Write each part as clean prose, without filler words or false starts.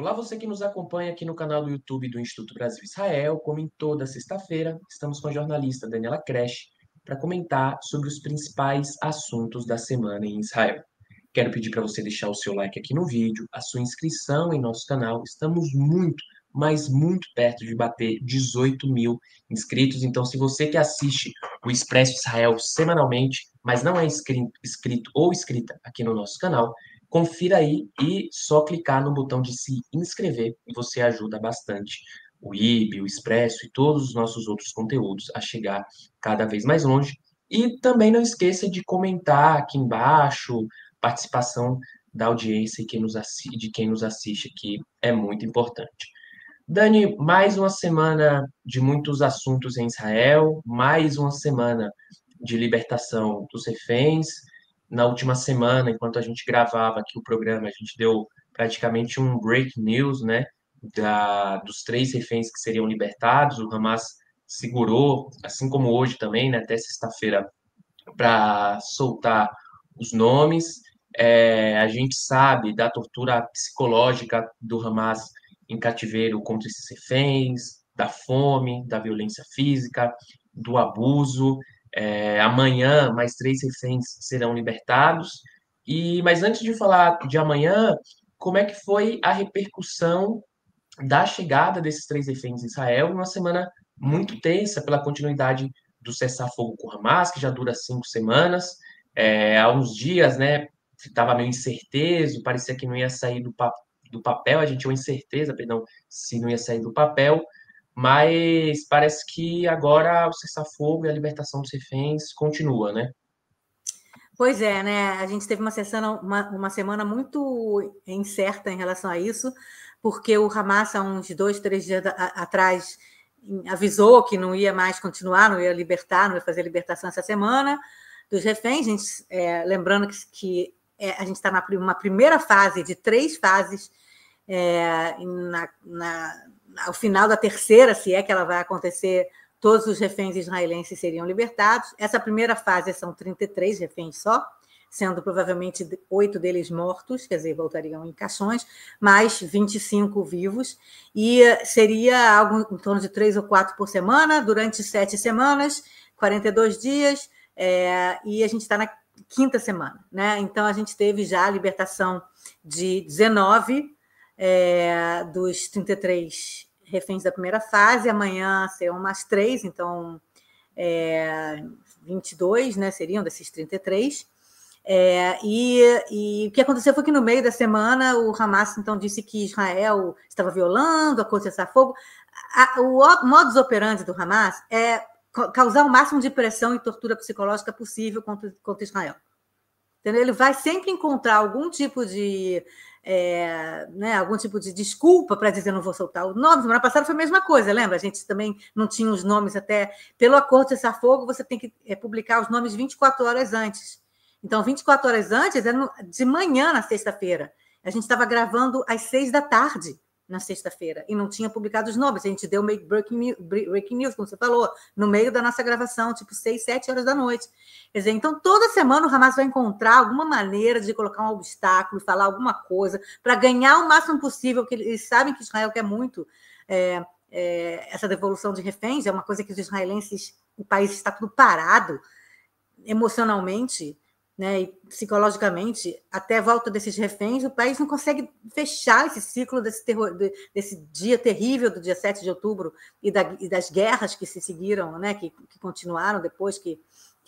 Olá, você que nos acompanha aqui no canal do YouTube do Instituto Brasil Israel. Como em toda sexta-feira, estamos com a jornalista Daniela Kresh para comentar sobre os principais assuntos da semana em Israel. Quero pedir para você deixar o seu like aqui no vídeo, a sua inscrição em nosso canal. Estamos muito, mas muito perto de bater 18 mil inscritos. Então, se você que assiste o Expresso Israel semanalmente, mas não é inscrito ou inscrita aqui no nosso canal, confira aí e só clicar no botão de se inscrever e você ajuda bastante o IB, o Expresso e todos os nossos outros conteúdos a chegar cada vez mais longe. E também não esqueça de comentar aqui embaixo, participação da audiência e de quem nos assiste aqui é muito importante. Dani, mais uma semana de muitos assuntos em Israel, mais uma semana de libertação dos reféns. Na última semana, enquanto a gente gravava aqui o programa, a gente deu praticamente um break news, né, dos 3 reféns que seriam libertados. O Hamas segurou, assim como hoje também, né, até sexta-feira, para soltar os nomes. A gente sabe da tortura psicológica do Hamas em cativeiro contra esses reféns, da fome, da violência física, do abuso. Amanhã, mais 3 reféns serão libertados. Mas antes de falar de amanhã, como é que foi a repercussão da chegada desses 3 reféns em Israel, uma semana muito tensa pela continuidade do cessar-fogo com Hamas, que já dura 5 semanas. Há uns dias, né, estava meio incertezo, parecia que não ia sair do papel, a gente tinha uma incerteza, perdão, se não ia sair do papel, mas parece que agora o cessar-fogo e a libertação dos reféns continua, né? Pois é, né? A gente teve uma semana muito incerta em relação a isso, porque o Hamas, há uns 2, 3 dias atrás, avisou que não ia mais continuar, não ia libertar, não ia fazer libertação essa semana dos reféns. Lembrando que a gente está numa primeira fase de 3 fases, ao final da terceira, se é que ela vai acontecer, todos os reféns israelenses seriam libertados. Essa primeira fase são 33 reféns só, sendo provavelmente 8 deles mortos, quer dizer, voltariam em caixões, mais 25 vivos, e seria algo em torno de 3 ou 4 por semana, durante 7 semanas, 42 dias, e a gente está na 5ª semana, né? Então, a gente teve já a libertação de 19 dos 33 reféns da primeira fase. Amanhã serão mais 3, então 22, né, seriam desses 33. E o que aconteceu foi que no meio da semana o Hamas então disse que Israel estava violando a acordo de cessar-fogo. O modus operandi do Hamas é causar o máximo de pressão e tortura psicológica possível contra Israel. Entendeu? Ele vai sempre encontrar algum tipo de desculpa para dizer não vou soltar o nome. Semana passada foi a mesma coisa, lembra? A gente também não tinha os nomes até... Pelo acordo de cessar-fogo, você tem que publicar os nomes 24 horas antes. Então, 24 horas antes, era de manhã na sexta-feira. A gente estava gravando às 6 da tarde na sexta-feira e não tinha publicado os nomes. A gente deu meio breaking news, como você falou, no meio da nossa gravação, tipo 6, 7 horas da noite. Quer dizer, então, toda semana o Hamas vai encontrar alguma maneira de colocar um obstáculo, falar alguma coisa, para ganhar o máximo possível, porque eles sabem que Israel quer muito essa devolução de reféns. É uma coisa que os israelenses, o país está tudo parado emocionalmente, né, e psicologicamente. Até a volta desses reféns, o país não consegue fechar esse ciclo desse dia terrível do dia 7 de outubro e das guerras que se seguiram, né, que continuaram depois que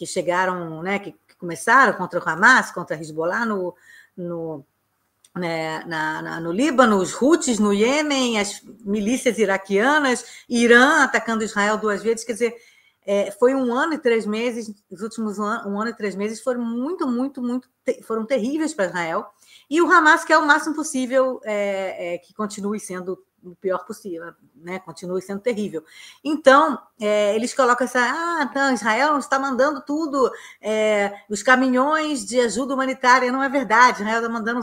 chegaram, né, que começaram contra o Hamas, contra a Hezbollah no Líbano, os Houthis no Iêmen, as milícias iraquianas, Irã atacando Israel 2 vezes. Quer dizer, foi 1 ano e 3 meses, os últimos 1 ano e 3 meses foram foram terríveis para Israel, e o Hamas quer o máximo possível que continue sendo o pior possível, né? Continue sendo terrível. Então, eles colocam então, Israel está mandando tudo, os caminhões de ajuda humanitária. Não é verdade, Israel está mandando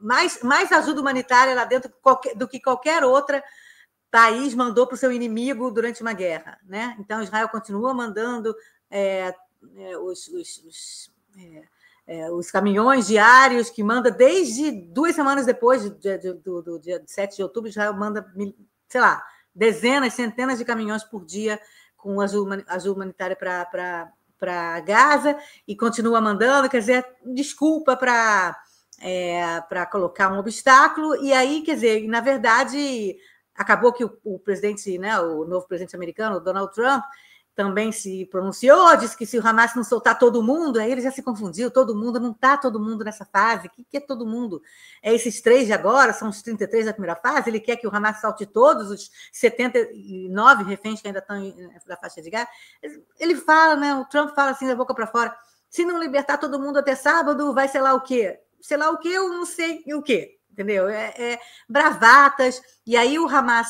mais ajuda humanitária lá dentro do que qualquer outra país mandou para o seu inimigo durante uma guerra, né? Então, Israel continua mandando os caminhões diários que manda desde 2 semanas depois do dia 7 de outubro, Israel manda, sei lá, dezenas, centenas de caminhões por dia com ajuda humanitária para Gaza e continua mandando, quer dizer, desculpa para colocar um obstáculo. E aí, quer dizer, na verdade, acabou que o presidente, né, o novo presidente americano, Donald Trump, também se pronunciou, disse que se o Hamas não soltar todo mundo, aí ele já se confundiu, todo mundo, não está todo mundo nessa fase, o que é todo mundo? É esses 3 de agora, são os 33 da primeira fase, ele quer que o Hamas solte todos os 79 reféns que ainda estão na faixa de Gaza. Ele fala, né, o Trump fala assim da boca para fora, se não libertar todo mundo até sábado, vai sei lá o quê? Sei lá o quê, eu não sei o quê. Entendeu? Bravatas, e aí o Hamas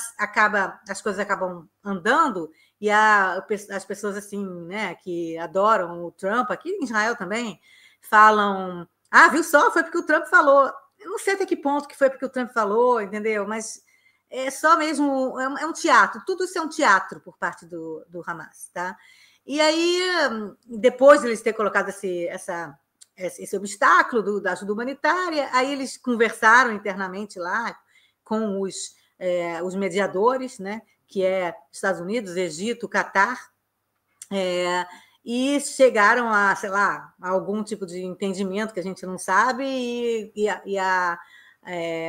as coisas acabam andando, e as pessoas assim, né, que adoram o Trump, aqui em Israel também, falam, viu só, foi porque o Trump falou. Eu não sei até que ponto que foi porque o Trump falou, entendeu? Mas é só mesmo, é um teatro, tudo isso é um teatro por parte do Hamas, tá? E aí, depois de eles terem colocado esse obstáculo da ajuda humanitária, aí eles conversaram internamente lá com os mediadores, né, que é Estados Unidos, Egito, Catar, e chegaram a, sei lá, a algum tipo de entendimento que a gente não sabe,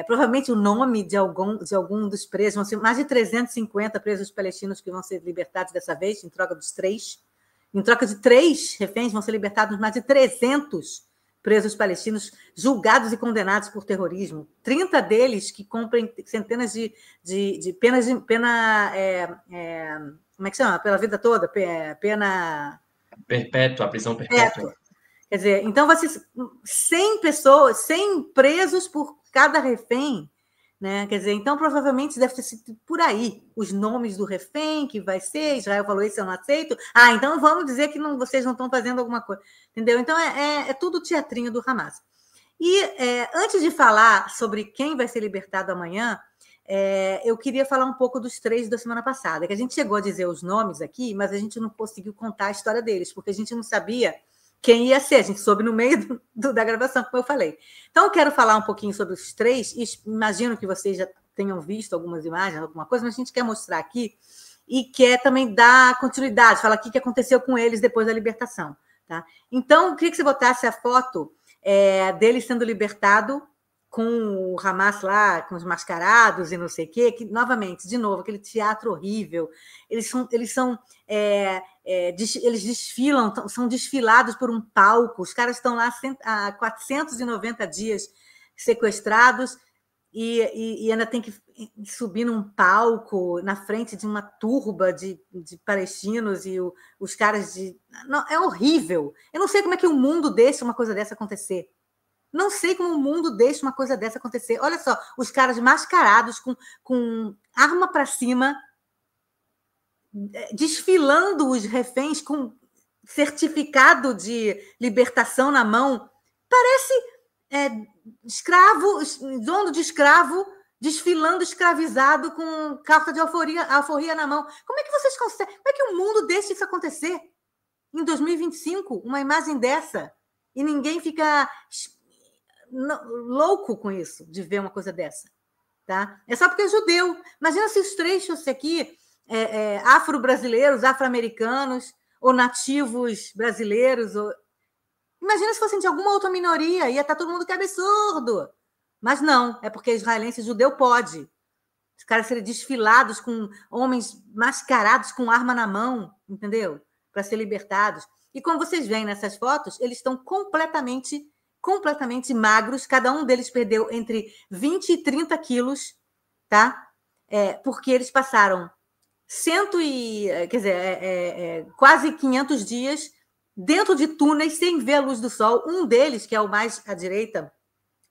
provavelmente o nome de algum dos presos, vão ser mais de 350 presos palestinos que vão ser libertados dessa vez, em troca dos 3. Em troca de 3 reféns, vão ser libertados mais de 300 presos palestinos julgados e condenados por terrorismo. 30 deles que cumprem centenas de penas de pena. Como é que chama? Pela vida toda? Pena. Perpétua, prisão perpétua. Quer dizer, então, 100 pessoas, 100 presos por cada refém. Né? Quer dizer, então provavelmente deve ter sido por aí os nomes do refém que vai ser. Israel falou isso, eu não aceito. Então vamos dizer que vocês não estão fazendo alguma coisa, entendeu? Então é tudo teatrinho do Hamas. E antes de falar sobre quem vai ser libertado amanhã, eu queria falar um pouco dos 3 da semana passada, que a gente chegou a dizer os nomes aqui, mas a gente não conseguiu contar a história deles, porque a gente não sabia quem ia ser, a gente soube no meio da gravação, como eu falei. Então, eu quero falar um pouquinho sobre os 3, e imagino que vocês já tenham visto algumas imagens, alguma coisa, mas a gente quer mostrar aqui e quer também dar continuidade, falar o que aconteceu com eles depois da libertação. Tá? Então, eu queria que você botasse a foto dele sendo libertado com o Hamas lá, com os mascarados e não sei o quê, que, novamente, de novo, aquele teatro horrível. Eles desfilam, são desfilados por um palco, os caras estão lá há 490 dias sequestrados e ainda tem que subir num palco na frente de uma turba de palestinos e os caras Não, é horrível. Eu não sei como é que o mundo deixa uma coisa dessa acontecer. Não sei como o mundo deixa uma coisa dessa acontecer. Olha só, os caras mascarados com arma para cima, desfilando os reféns com certificado de libertação na mão. Parece dono de escravo, desfilando escravizado com carta de alforria na mão. Como é que vocês conseguem? Como é que o mundo deixa isso acontecer? Em 2025, uma imagem dessa. E ninguém fica louco com isso, de ver uma coisa dessa. Tá? É só porque é judeu. Imagina se os 3 fossem aqui afro-brasileiros, afro-americanos, ou nativos brasileiros. Imagina se fossem de alguma outra minoria, ia estar todo mundo que absurdo. Mas não, é porque israelense judeu pode. Os caras serem desfilados com homens mascarados com arma na mão, entendeu? Para ser libertados. E como vocês veem nessas fotos, eles estão completamente magros, cada um deles perdeu entre 20 e 30 quilos, tá? Porque eles passaram quase 500 dias dentro de túneis sem ver a luz do sol. Um deles, que é o mais à direita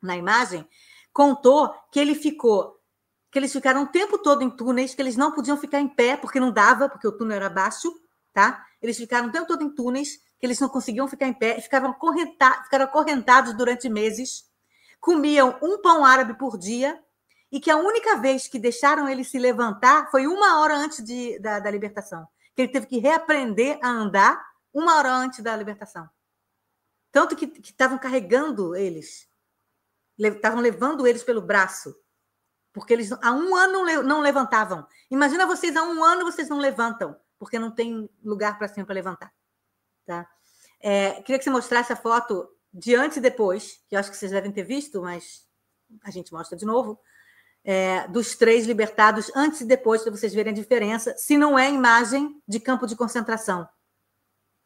na imagem, contou que eles ficaram o tempo todo em túneis, que eles não podiam ficar em pé, porque não dava, porque o túnel era baixo, tá? Eles ficaram o tempo todo em túneis, que eles não conseguiam ficar em pé, ficaram acorrentados durante meses, comiam um pão árabe por dia, e que a única vez que deixaram ele se levantar foi 1 hora antes da libertação, que ele teve que reaprender a andar 1 hora antes da libertação. Tanto que estavam carregando eles, estavam levando eles pelo braço, porque eles há um ano não levantavam. Imagina vocês, há um ano vocês não levantam, porque não tem lugar para cima para levantar. Tá? Queria que você mostrasse a foto de antes e depois, que eu acho que vocês devem ter visto, mas a gente mostra de novo, dos 3 libertados antes e depois, para vocês verem a diferença, se não é imagem de campo de concentração.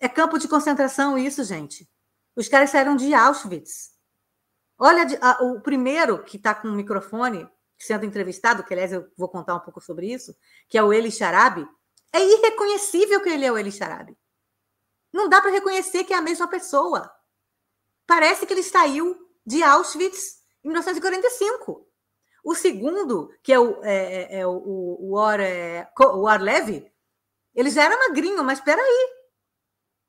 É campo de concentração isso, gente. Os caras saíram de Auschwitz. Olha, o primeiro que está com o microfone sendo entrevistado, que, aliás, eu vou contar um pouco sobre isso, que é o Eli Sharabi, é irreconhecível que ele é o Eli Sharabi. Não dá para reconhecer que é a mesma pessoa. Parece que ele saiu de Auschwitz em 1945. O segundo, que é o Orlev, ele já era magrinho, mas espera aí.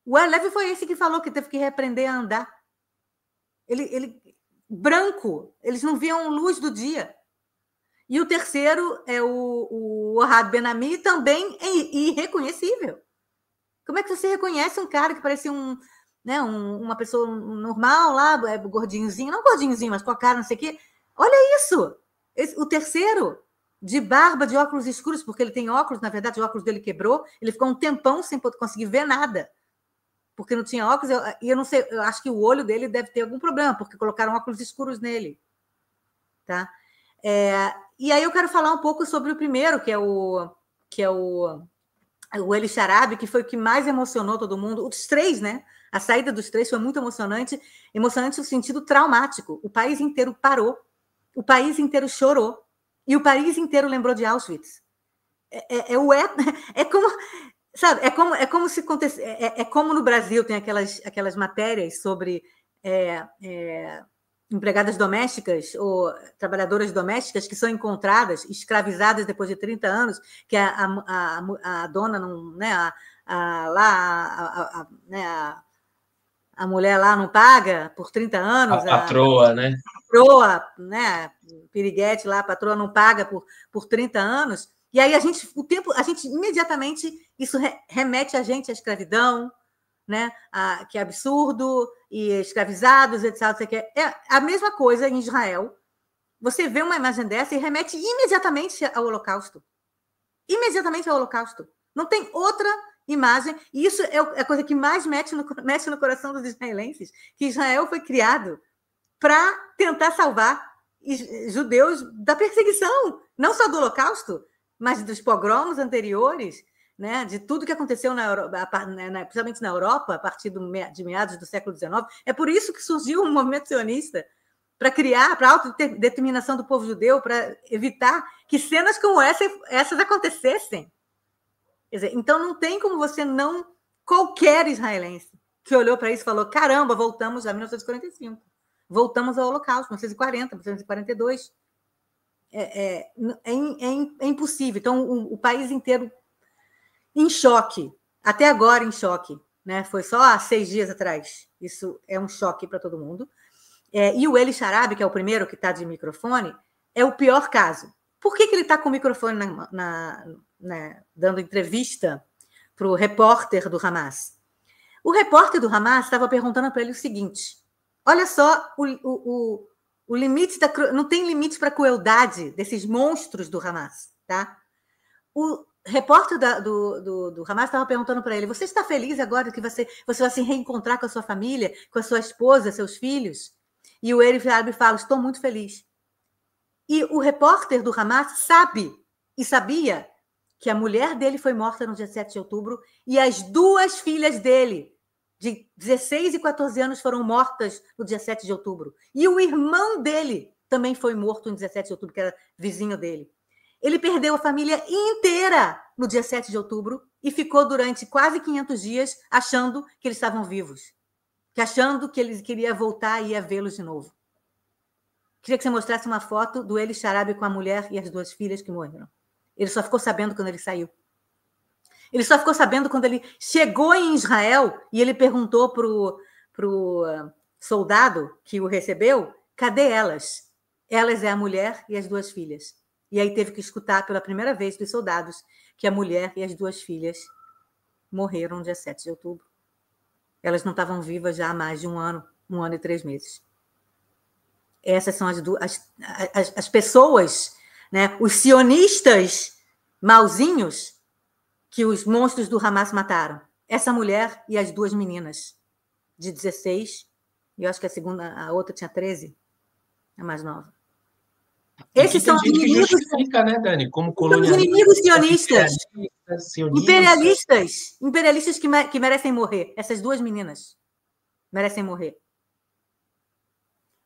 O Orlev foi esse que falou que teve que reaprender a andar. Ele branco, eles não viam luz do dia. E o terceiro é o Ohad Ben-Ami, também é irreconhecível. Como é que você reconhece um cara que parecia uma pessoa normal lá, gordinhozinho, não gordinhozinho, mas com a cara, não sei o quê? Olha isso! O terceiro, de barba, de óculos escuros, porque ele tem óculos, na verdade, o óculos dele quebrou, ele ficou um tempão sem conseguir ver nada, porque não tinha óculos, e eu não sei, eu acho que o olho dele deve ter algum problema, porque colocaram óculos escuros nele. Tá? E aí eu quero falar um pouco sobre o primeiro, que é o Eli Sharabi, que foi o que mais emocionou todo mundo. Os 3, né? A saída dos 3 foi muito emocionante no sentido traumático. O país inteiro parou, o país inteiro chorou, e o país inteiro lembrou de Auschwitz. Como, sabe? É como se acontecesse. É como no Brasil tem aquelas matérias sobre empregadas domésticas ou trabalhadoras domésticas que são encontradas, escravizadas depois de 30 anos, que a dona não, né, a mulher lá não paga por 30 anos. A patroa, né? Patroa, né, piriguete lá, a patroa não paga por 30 anos. E aí a gente imediatamente, isso remete a gente à escravidão, né? Que é absurdo, e escravizados, etc. É a mesma coisa em Israel. Você vê uma imagem dessa e remete imediatamente ao Holocausto. Imediatamente ao Holocausto. Não tem outra imagem. E isso é a coisa que mais mexe no coração dos israelenses, que Israel foi criado para tentar salvar judeus da perseguição, não só do Holocausto, mas dos pogromos anteriores, né, de tudo que aconteceu principalmente na Europa, a partir de meados do século XIX. É por isso que surgiu um movimento sionista, para a autodeterminação do povo judeu, para evitar que cenas como essas acontecessem. Quer dizer, então não tem como você não... Qualquer israelense que olhou para isso e falou, caramba, voltamos a 1945. Voltamos ao Holocausto, 1940, 1942. É impossível. Então, o país inteiro em choque, até agora em choque, né? Foi só há 6 dias atrás. Isso é um choque para todo mundo. E o Eli Sharabi, que é o primeiro que está de microfone, é o pior caso. Por que ele está com o microfone dando entrevista para o repórter do Hamas? O repórter do Hamas estava perguntando para ele o seguinte: olha só o limite não tem limite para a crueldade desses monstros do Hamas, tá? O repórter do Hamas estava perguntando para ele: você está feliz agora que você vai se reencontrar com a sua família, com a sua esposa, seus filhos? E o Eli Sharabi fala: estou muito feliz. E o repórter do Hamas sabia que a mulher dele foi morta no dia 7 de outubro e as 2 filhas dele, de 16 e 14 anos, foram mortas no dia 7 de outubro. E o irmão dele também foi morto no 17 de outubro, que era vizinho dele. Ele perdeu a família inteira no dia 7 de outubro e ficou durante quase 500 dias achando que eles estavam vivos, achando que ele queria voltar e ia vê-los de novo. Queria que você mostrasse uma foto do Eli Sharabi com a mulher e as 2 filhas que morreram. Ele só ficou sabendo quando ele saiu. Ele só ficou sabendo quando ele chegou em Israel e ele perguntou para o soldado que o recebeu: cadê elas? Elas é a mulher e as 2 filhas. E aí teve que escutar pela primeira vez dos soldados que a mulher e as 2 filhas morreram no dia 7 de outubro. elas não estavam vivas já há mais de um ano e 3 meses. Essas são as pessoas, né, os sionistas mauzinhos que os monstros do Hamas mataram. Essa mulher e as 2 meninas de 16, e eu acho que a outra tinha 13, a mais nova. E Esses que tem são os gente que inimigos, justifica, né, Dani, como são os colonialistas, inimigos sionistas. sionistas. Imperialistas que merecem morrer. Essas 2 meninas merecem morrer.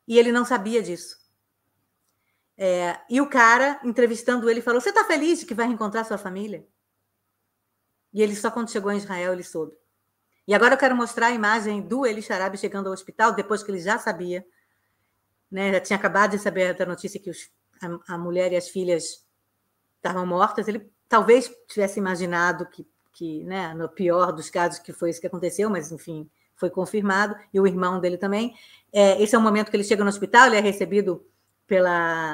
E ele não sabia disso. E o cara, entrevistando ele, falou: você está feliz de que vai reencontrar sua família? E ele só quando chegou em Israel, ele soube. E agora eu quero mostrar a imagem do Eli Sharabi chegando ao hospital, depois que ele já sabia, né, já tinha acabado de saber da notícia que a mulher e as filhas estavam mortas. Ele talvez tivesse imaginado que, né, no pior dos casos, que foi isso que aconteceu, mas, enfim, foi confirmado, e o irmão dele também. Esse é o momento que ele chega no hospital, ele é recebido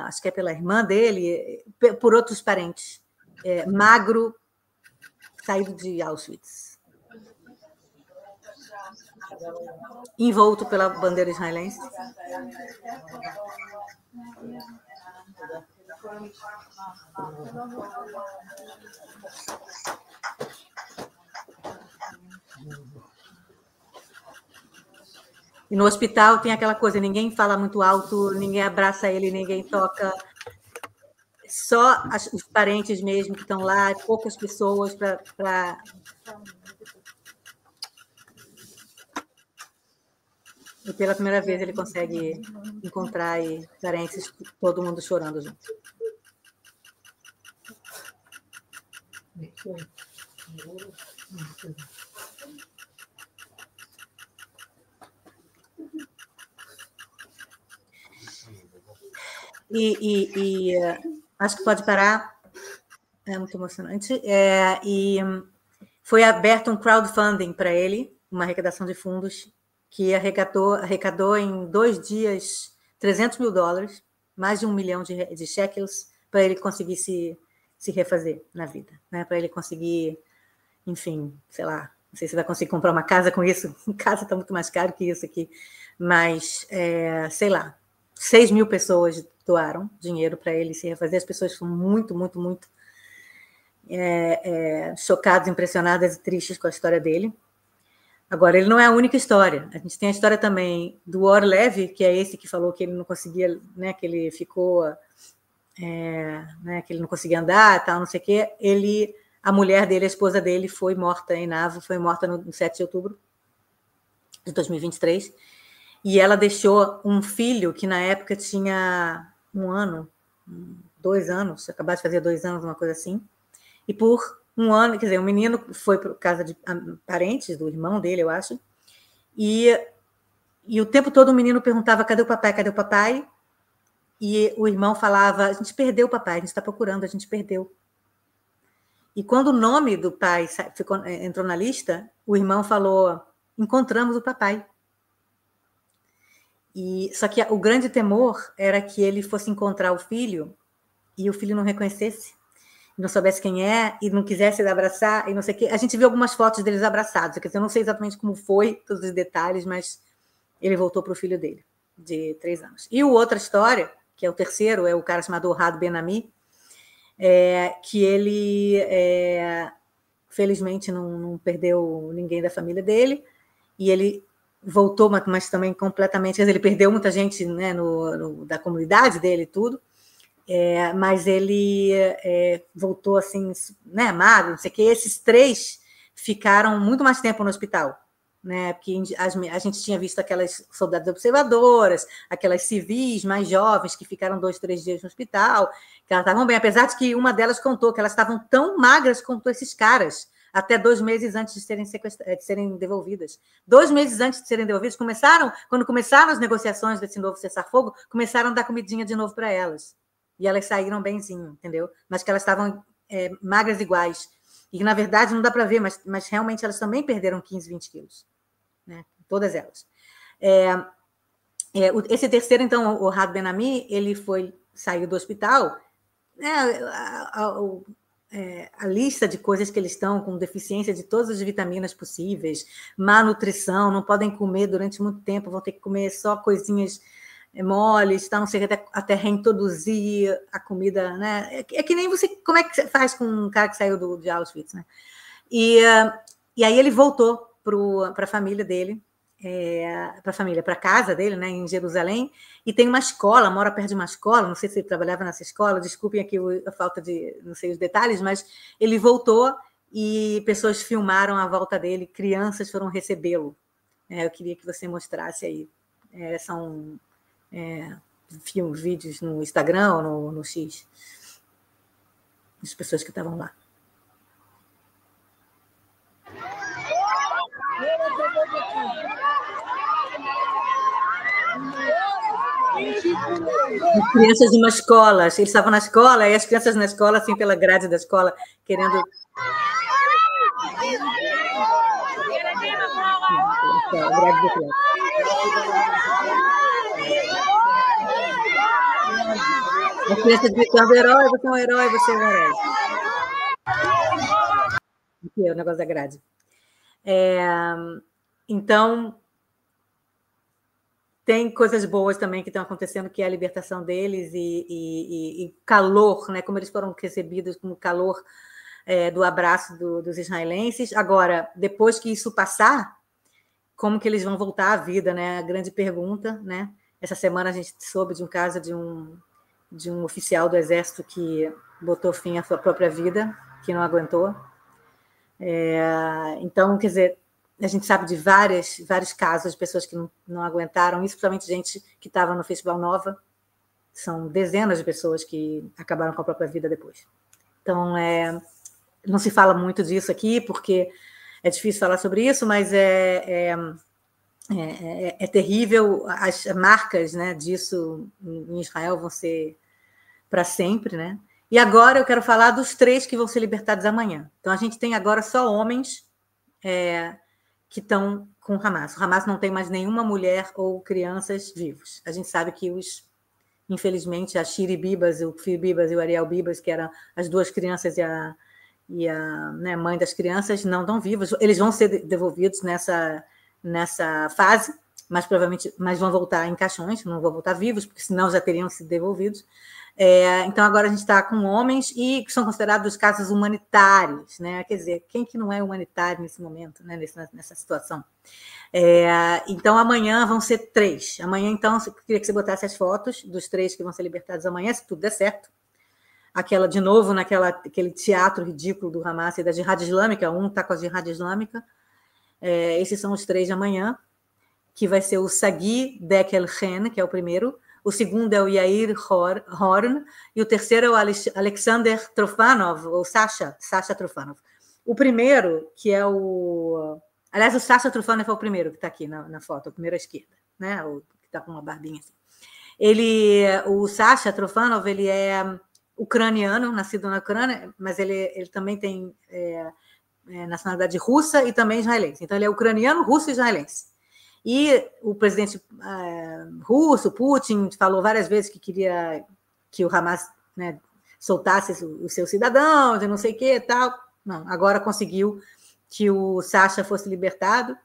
acho que é pela irmã dele, por outros parentes. Magro, saído de Auschwitz. Envolto pela bandeira israelense. E no hospital tem aquela coisa, ninguém fala muito alto, ninguém abraça ele, ninguém toca. Só os parentes mesmo que estão lá, poucas pessoas para... E pela primeira vez ele consegue encontrar parentes, todo mundo chorando junto. Acho que pode parar. É muito emocionante. E foi aberto um crowdfunding para ele, uma arrecadação de fundos, que arrecadou em 2 dias $300 mil, mais de 1 milhão de shekels, para ele conseguir se refazer na vida, né? Para ele conseguir, enfim, sei lá, não sei se vai conseguir comprar uma casa com isso. Casa está muito mais caro que isso aqui, mas, sei lá, 6 mil pessoas doaram dinheiro para ele se refazer. As pessoas são muito, muito, muito chocadas, impressionadas e tristes com a história dele. Agora, ele não é a única história. A gente tem a história também do Orlev, que é esse que falou que ele não conseguia, né, que ele ficou, né, que ele não conseguia andar, tal, não sei o quê. A mulher dele, a esposa dele, foi morta em Navo, foi morta no 7 de outubro de 2023. E ela deixou um filho que, na época, tinha 1 ano, 2 anos, acabou de fazer 2 anos, uma coisa assim. E por 1 ano, quer dizer, o menino foi para casa de parentes, do irmão dele, eu acho. E o tempo todo o menino perguntava: cadê o papai, cadê o papai? E o irmão falava: a gente perdeu o papai, a gente está procurando, a gente perdeu. E quando o nome do pai entrou na lista, o irmão falou: encontramos o papai. Só que o grande temor era que ele fosse encontrar o filho e o filho não reconhecesse, não soubesse quem é e não quisesse abraçar e não sei o quê. A gente viu algumas fotos deles abraçados, quer dizer, eu não sei exatamente como foi, todos os detalhes, mas ele voltou para o filho dele, de 3 anos. E outra história, que é o terceiro, é o cara chamado Ohad Ben-Ami, que ele, felizmente, não perdeu ninguém da família dele, e ele voltou, mas também completamente, quer dizer, ele perdeu muita gente, né, da comunidade dele e tudo, mas ele voltou assim, né, magro, não sei o quê. Esses 3 ficaram muito mais tempo no hospital, né, porque a gente tinha visto aquelas soldadas observadoras, aquelas civis mais jovens que ficaram 2, 3 dias no hospital, que elas estavam bem, apesar de que uma delas contou que elas estavam tão magras quanto esses caras, até 2 meses antes de serem devolvidas. 2 meses antes de serem devolvidas, quando começaram as negociações desse novo cessar-fogo, começaram a dar comidinha de novo para elas. E elas saíram benzinho, entendeu? Mas que elas estavam magras iguais. E, na verdade, não dá para ver, mas realmente elas também perderam 15, 20 quilos. Né? Todas elas. Esse terceiro, então, o Ohad Ben-Ami, ele saiu do hospital. a lista de coisas que eles estão com deficiência de todas as vitaminas possíveis, má nutrição, não podem comer durante muito tempo, vão ter que comer só coisinhas moles, tá, não sei, até reintroduzir a comida, né? É que nem você, como é que você faz com um cara que saiu de Auschwitz, né? E aí ele voltou para a família dele, para a casa dele, né, em Jerusalém, e tem uma escola, mora perto de uma escola, não sei se ele trabalhava nessa escola, desculpem aqui a falta de, não sei os detalhes, mas ele voltou e pessoas filmaram a volta dele, crianças foram recebê-lo. Eu queria que você mostrasse aí. São vídeos no Instagram ou no X, das pessoas que estavam lá. As crianças de uma escola, eles estavam na escola, e as crianças na escola, assim, pela grade da escola, querendo... As crianças gritando, herói, você é um herói, você é um herói. Aqui é o negócio da grade. Então, tem coisas boas também que estão acontecendo, que é a libertação deles e calor, né? Como eles foram recebidos com o calor do abraço dos israelenses. Agora, depois que isso passar, como que eles vão voltar à vida, né? A grande pergunta, né? Essa semana a gente soube de um caso de um oficial do exército que botou fim à sua própria vida, que não aguentou. Então, quer dizer, a gente sabe de vários casos de pessoas que não aguentaram, isso principalmente gente que estava no Festival Nova. São dezenas de pessoas que acabaram com a própria vida depois. Então, não se fala muito disso aqui, porque é difícil falar sobre isso, mas é terrível. As marcas, né, disso em Israel vão ser para sempre, né? E agora eu quero falar dos 3 que vão ser libertados amanhã. Então, a gente tem agora só homens que estão com o Hamas. O Hamas não tem mais nenhuma mulher ou crianças vivos. A gente sabe que infelizmente, a Shiri Bibas, o Kfir Bibas e o Ariel Bibas, que eram as 2 crianças e a mãe das crianças, não estão vivos. Eles vão ser devolvidos nessa fase, mas provavelmente vão voltar em caixões, não vão voltar vivos, porque senão já teriam sido devolvidos. Então, agora a gente está com homens e que são considerados casos humanitários, né? Quer dizer, quem que não é humanitário nesse momento, né? Nessa situação? Então, amanhã vão ser 3. Amanhã, então, eu queria que você botasse as fotos dos 3 que vão ser libertados amanhã, se tudo der certo. De novo, aquele teatro ridículo do Hamas e da Jihad Islâmica, um está com a Jihad Islâmica. Esses são os 3 de amanhã, que vai ser o Sagi Dekel Chen, que é o primeiro, o segundo é o Yair Horn, e o terceiro é o Alexander Trofanov, ou Sasha Trofanov. O primeiro, que é o... Aliás, o Sasha Trofanov é o primeiro que está aqui na foto, o primeiro à esquerda, né? O que está com uma barbinha assim. O Sasha Trofanov, ele é ucraniano, nascido na Ucrânia, mas ele também tem nacionalidade russa e também israelense. Então, ele é ucraniano, russo e israelense. E o presidente russo, Putin, falou várias vezes que queria que o Hamas, né, soltasse os seus cidadãos e não sei o que e tal. Não, agora conseguiu que o Sasha fosse libertado,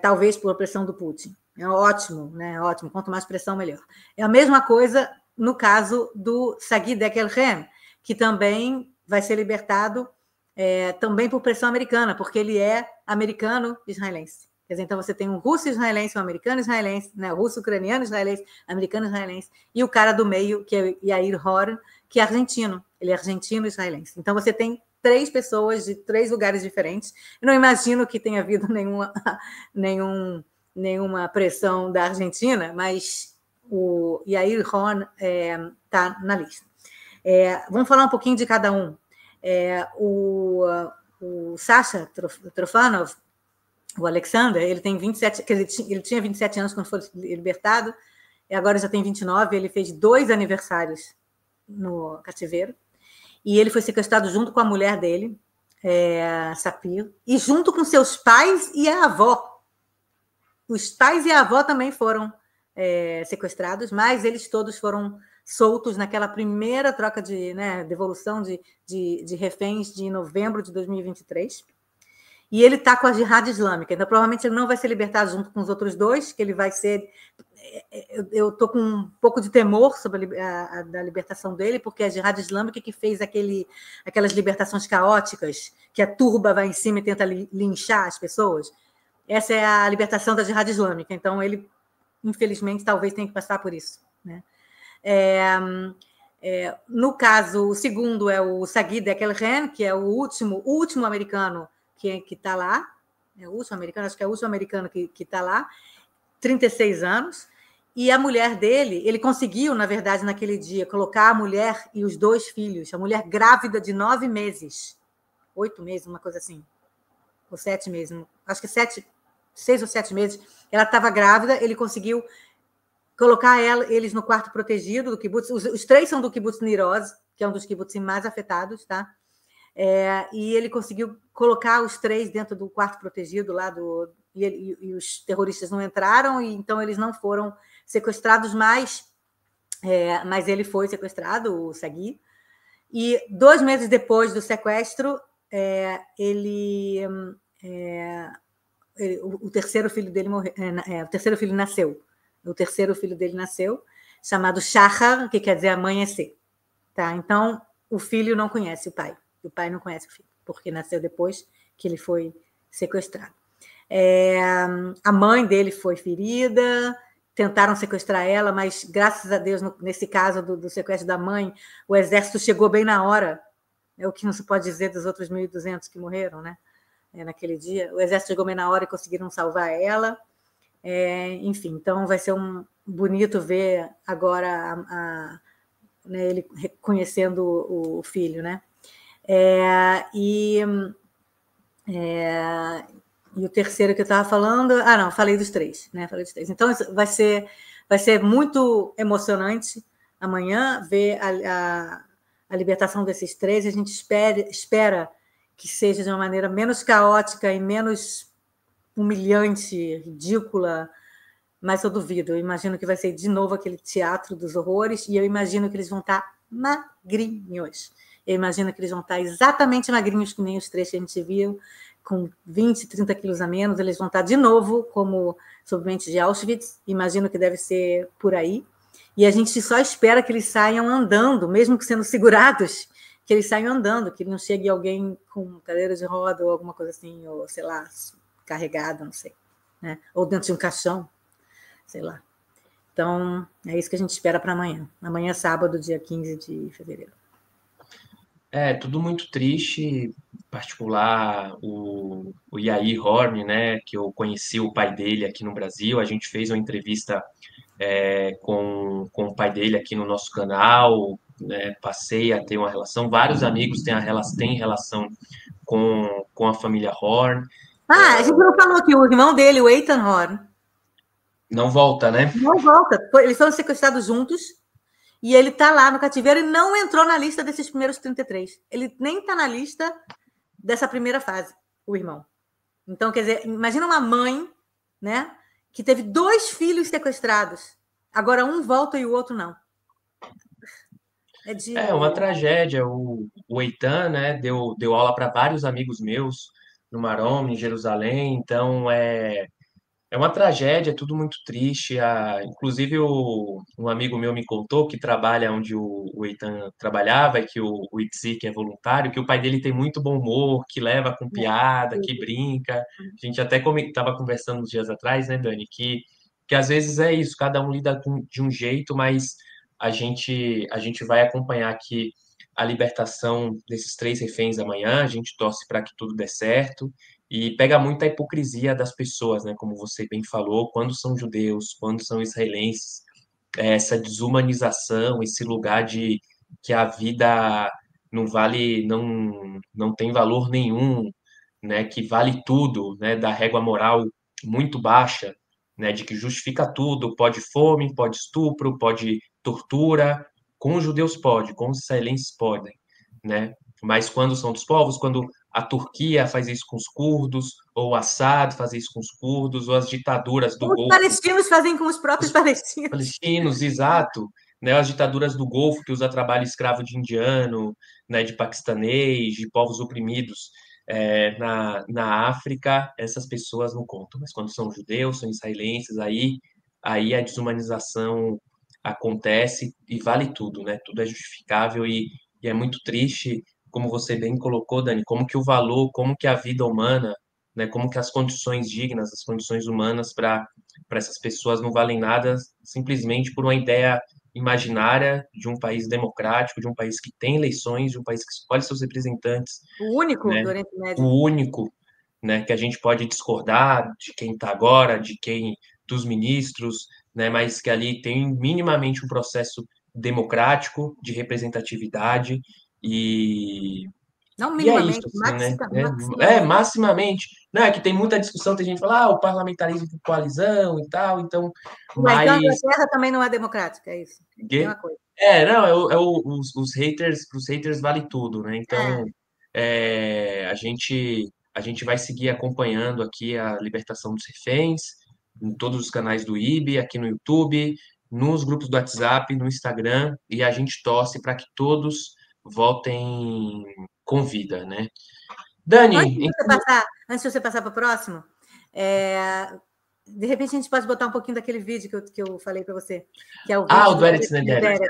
talvez por pressão do Putin. É ótimo, né? Ótimo. Quanto mais pressão, melhor. É a mesma coisa no caso do Sagi Dekel-Chen, que também vai ser libertado também por pressão americana, porque ele é americano-israelense. Quer dizer, então você tem um russo-israelense, um americano-israelense, né? Russo-ucraniano-israelense, americano-israelense, e o cara do meio, que é Yair Horn, que é argentino. Ele é argentino-israelense. Então você tem 3 pessoas de 3 lugares diferentes. Eu não imagino que tenha havido nenhuma pressão da Argentina, mas o Yair Horn está na lista. Vamos falar um pouquinho de cada um. O Sasha Trofanov, o Alexander, ele tem 27, quer dizer, ele tinha 27 anos quando foi libertado, e agora já tem 29, ele fez 2 aniversários no cativeiro, e ele foi sequestrado junto com a mulher dele, Sapir, e junto com seus pais e a avó. Os pais e a avó também foram sequestrados, mas eles todos foram soltos naquela primeira troca de, né, devolução de reféns de novembro de 2023. E ele está com a Jihad Islâmica, então provavelmente ele não vai ser libertado junto com os outros dois, que ele vai ser... Eu estou com um pouco de temor sobre a libertação dele, porque a Jihad Islâmica que fez aquelas libertações caóticas, que a turba vai em cima e tenta linchar as pessoas. Essa é a libertação da Jihad Islâmica, então ele, infelizmente, talvez tenha que passar por isso, né? No caso, o segundo é o Saguid Ekelhen, que é o último americano que está lá, é o último americano, acho que é o último americano que está lá, 36 anos, e a mulher dele, ele conseguiu, na verdade, naquele dia, colocar a mulher e os 2 filhos, a mulher grávida de 9 meses, 8 meses, uma coisa assim, ou 7 meses, acho que 6 ou 7 meses, ela estava grávida, ele conseguiu colocar eles no quarto protegido do kibbutz, os 3 são do kibbutz Niroz, que é um dos kibbutzim mais afetados, tá? E ele conseguiu colocar os 3 dentro do quarto protegido lá e os terroristas não entraram, e então eles não foram sequestrados mais, mas ele foi sequestrado, o Sagui. E 2 meses depois do sequestro, o terceiro filho dele morreu, o terceiro filho nasceu. O terceiro filho dele nasceu, chamado Shahar, que quer dizer amanhecer. Tá? Então, o filho não conhece o pai. O pai não conhece o filho, porque nasceu depois que ele foi sequestrado. A mãe dele foi ferida, tentaram sequestrar ela, mas, graças a Deus, nesse caso do sequestro da mãe, o exército chegou bem na hora. É o que não se pode dizer dos outros 1.200 que morreram, né? Naquele dia. O exército chegou bem na hora e conseguiram salvar ela. Enfim, então vai ser bonito ver agora né, ele reconhecendo o filho, né? E o terceiro que eu estava falando... não, falei dos 3, né? Falei dos 3. Então, vai ser muito emocionante amanhã ver a libertação desses 3. A gente espera que seja de uma maneira menos caótica e menos humilhante, ridícula, mas eu duvido. Eu imagino que vai ser de novo aquele teatro dos horrores, e eu imagino que eles vão estar magrinhos. Eu imagino que eles vão estar exatamente magrinhos que nem os 3 que a gente viu, com 20, 30 quilos a menos. Eles vão estar de novo como sobreviventes de Auschwitz. Imagino que deve ser por aí. E a gente só espera que eles saiam andando, mesmo que sendo segurados, que eles saiam andando, que não chegue alguém com cadeira de roda ou alguma coisa assim, ou sei lá, carregado, não sei, né? Ou dentro de um caixão, sei lá. Então, é isso que a gente espera para amanhã. Amanhã é sábado, dia 15 de fevereiro. Tudo muito triste, em particular o Yair Horn, né, que eu conheci o pai dele aqui no Brasil. A gente fez uma entrevista com o pai dele aqui no nosso canal, né, passei a ter uma relação. Vários amigos têm relação com a família Horn. A gente não falou que o irmão dele, o Eitan Horn, não volta, né? Não volta. Eles foram sequestrados juntos e ele está lá no cativeiro e não entrou na lista desses primeiros 33. Ele nem está na lista dessa primeira fase, o irmão. Então, quer dizer, imagina uma mãe, né, que teve 2 filhos sequestrados. Agora um volta e o outro não. É uma tragédia. O Eitan, né, deu aula para vários amigos meus no Marom, em Jerusalém. Então, é uma tragédia, é tudo muito triste. Inclusive, um amigo meu me contou que trabalha onde o Eitan trabalhava, e que o Itzik é voluntário, que o pai dele tem muito bom humor, que leva com piada, que brinca. A gente até estava conversando uns dias atrás, né, Dani, que às vezes é isso, cada um lida de um jeito, mas a gente vai acompanhar aqui a libertação desses 3 reféns amanhã. A gente torce para que tudo dê certo. E pega muito a hipocrisia das pessoas, né? Como você bem falou, quando são judeus, quando são israelenses, essa desumanização, esse lugar de que a vida não vale, não tem valor nenhum, né? Que vale tudo, né? Da régua moral muito baixa, né? De que justifica tudo, pode fome, pode estupro, pode tortura, com os judeus pode, com os israelenses podem, né? Mas quando são dos povos, quando a Turquia faz isso com os curdos, ou o Assad faz isso com os curdos, ou as ditaduras do Os Golfo, palestinos fazem com os próprios os palestinos. palestinos, exato, né, as ditaduras do Golfo que usa trabalho escravo de indiano, né, de paquistanês, de povos oprimidos na África, essas pessoas não contam. Mas quando são judeus, são israelenses, aí a desumanização acontece e vale tudo, né? Tudo é justificável e é muito triste, como você bem colocou, Dani, como que o valor, como que a vida humana, né, como que as condições dignas, as condições humanas para essas pessoas não valem nada simplesmente por uma ideia imaginária de um país democrático, de um país que tem eleições, de um país que escolhe seus representantes, O único do né? Oriente Médio. O único, né, que a gente pode discordar de quem está agora, de quem dos ministros, né, mas que ali tem minimamente um processo democrático de representatividade e Não e é minimamente, isso, assim, né? maximamente. Maximamente. Não, é que tem muita discussão, tem gente que fala, o parlamentarismo por coalizão e tal, então, Ué, então a mas Inglaterra também não é democrática, é isso. Mesma coisa. não, os haters vale tudo, né? Então, É. a gente vai seguir acompanhando aqui a libertação dos reféns em todos os canais do IB, aqui no YouTube, nos grupos do WhatsApp, no Instagram, e a gente torce para que todos voltem com vida, né? Dani, Antes de você passar para o próximo, de repente a gente pode botar um pouquinho daquele vídeo que eu falei para você, que é o vídeo o do Eretz Nederet.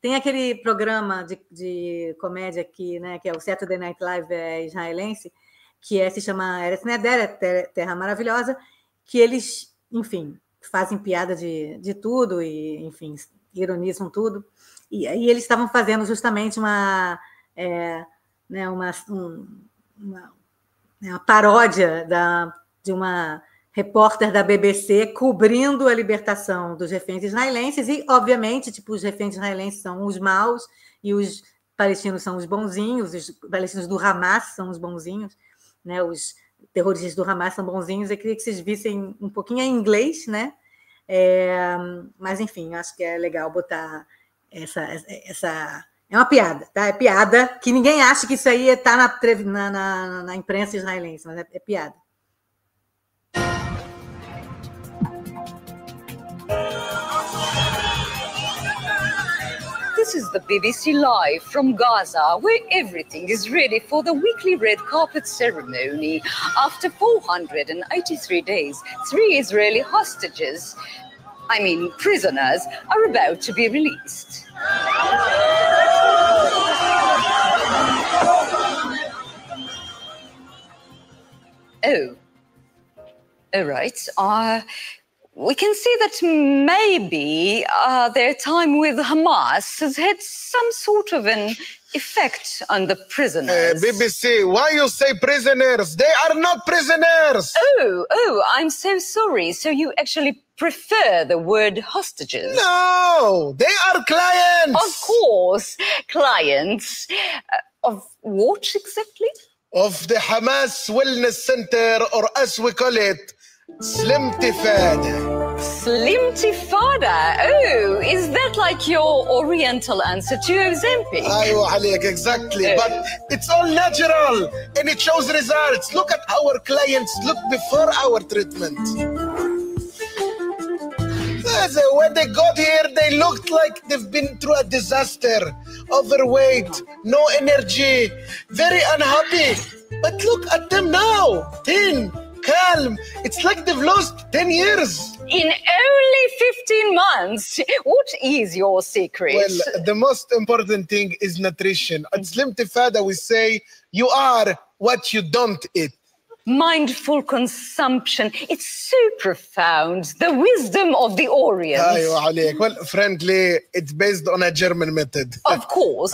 Tem aquele programa de comédia aqui, né, que é o Saturday Night Live israelense, que se chama Eretz Nederet, Terra Maravilhosa, que eles, enfim, fazem piada de tudo e, enfim, ironizam tudo. E aí eles estavam fazendo justamente uma paródia de uma repórter da BBC cobrindo a libertação dos reféns israelenses e, obviamente, tipo, os reféns israelenses são os maus e os palestinos são os bonzinhos, os palestinos do Hamas são os bonzinhos, né? Os terroristas do Hamas são bonzinhos. Eu queria que vocês vissem um pouquinho em inglês, né? Mas, enfim, acho que é legal botar essa... É uma piada, tá? É piada, que ninguém acha que isso aí está na imprensa israelense, mas é piada. This is the BBC Live from Gaza, where everything is ready for the weekly red carpet ceremony. After 483 days, 3 Israeli prisoners, are about to be released. Oh, all right. We can see that maybe their time with Hamas has had some sort of an effect on the prisoners. BBC, why you say prisoners? They are not prisoners! Oh, I'm so sorry. So you actually prefer the word hostages? No, they are clients! Of course, clients. Of what exactly? Of the Hamas Wellness Center, or as we call it, Slimtifada. Slimtifada? Oh, is that like your Oriental answer to Ozempic? Aywa عليك, exactly. But it's all natural and it shows results. Look at our clients, look before our treatment. When they got here, they looked like they've been through a disaster. Overweight, no energy, very unhappy. But look at them now, thin, calm. It's like they've lost 10 years. In only 15 months. What is your secret? Well, the most important thing is nutrition. At Slimtifada, we say, you are what you don't eat. Mindful consumption. It's so profound. The wisdom of the Orient. Well, frankly, it's based on a German method. Of course.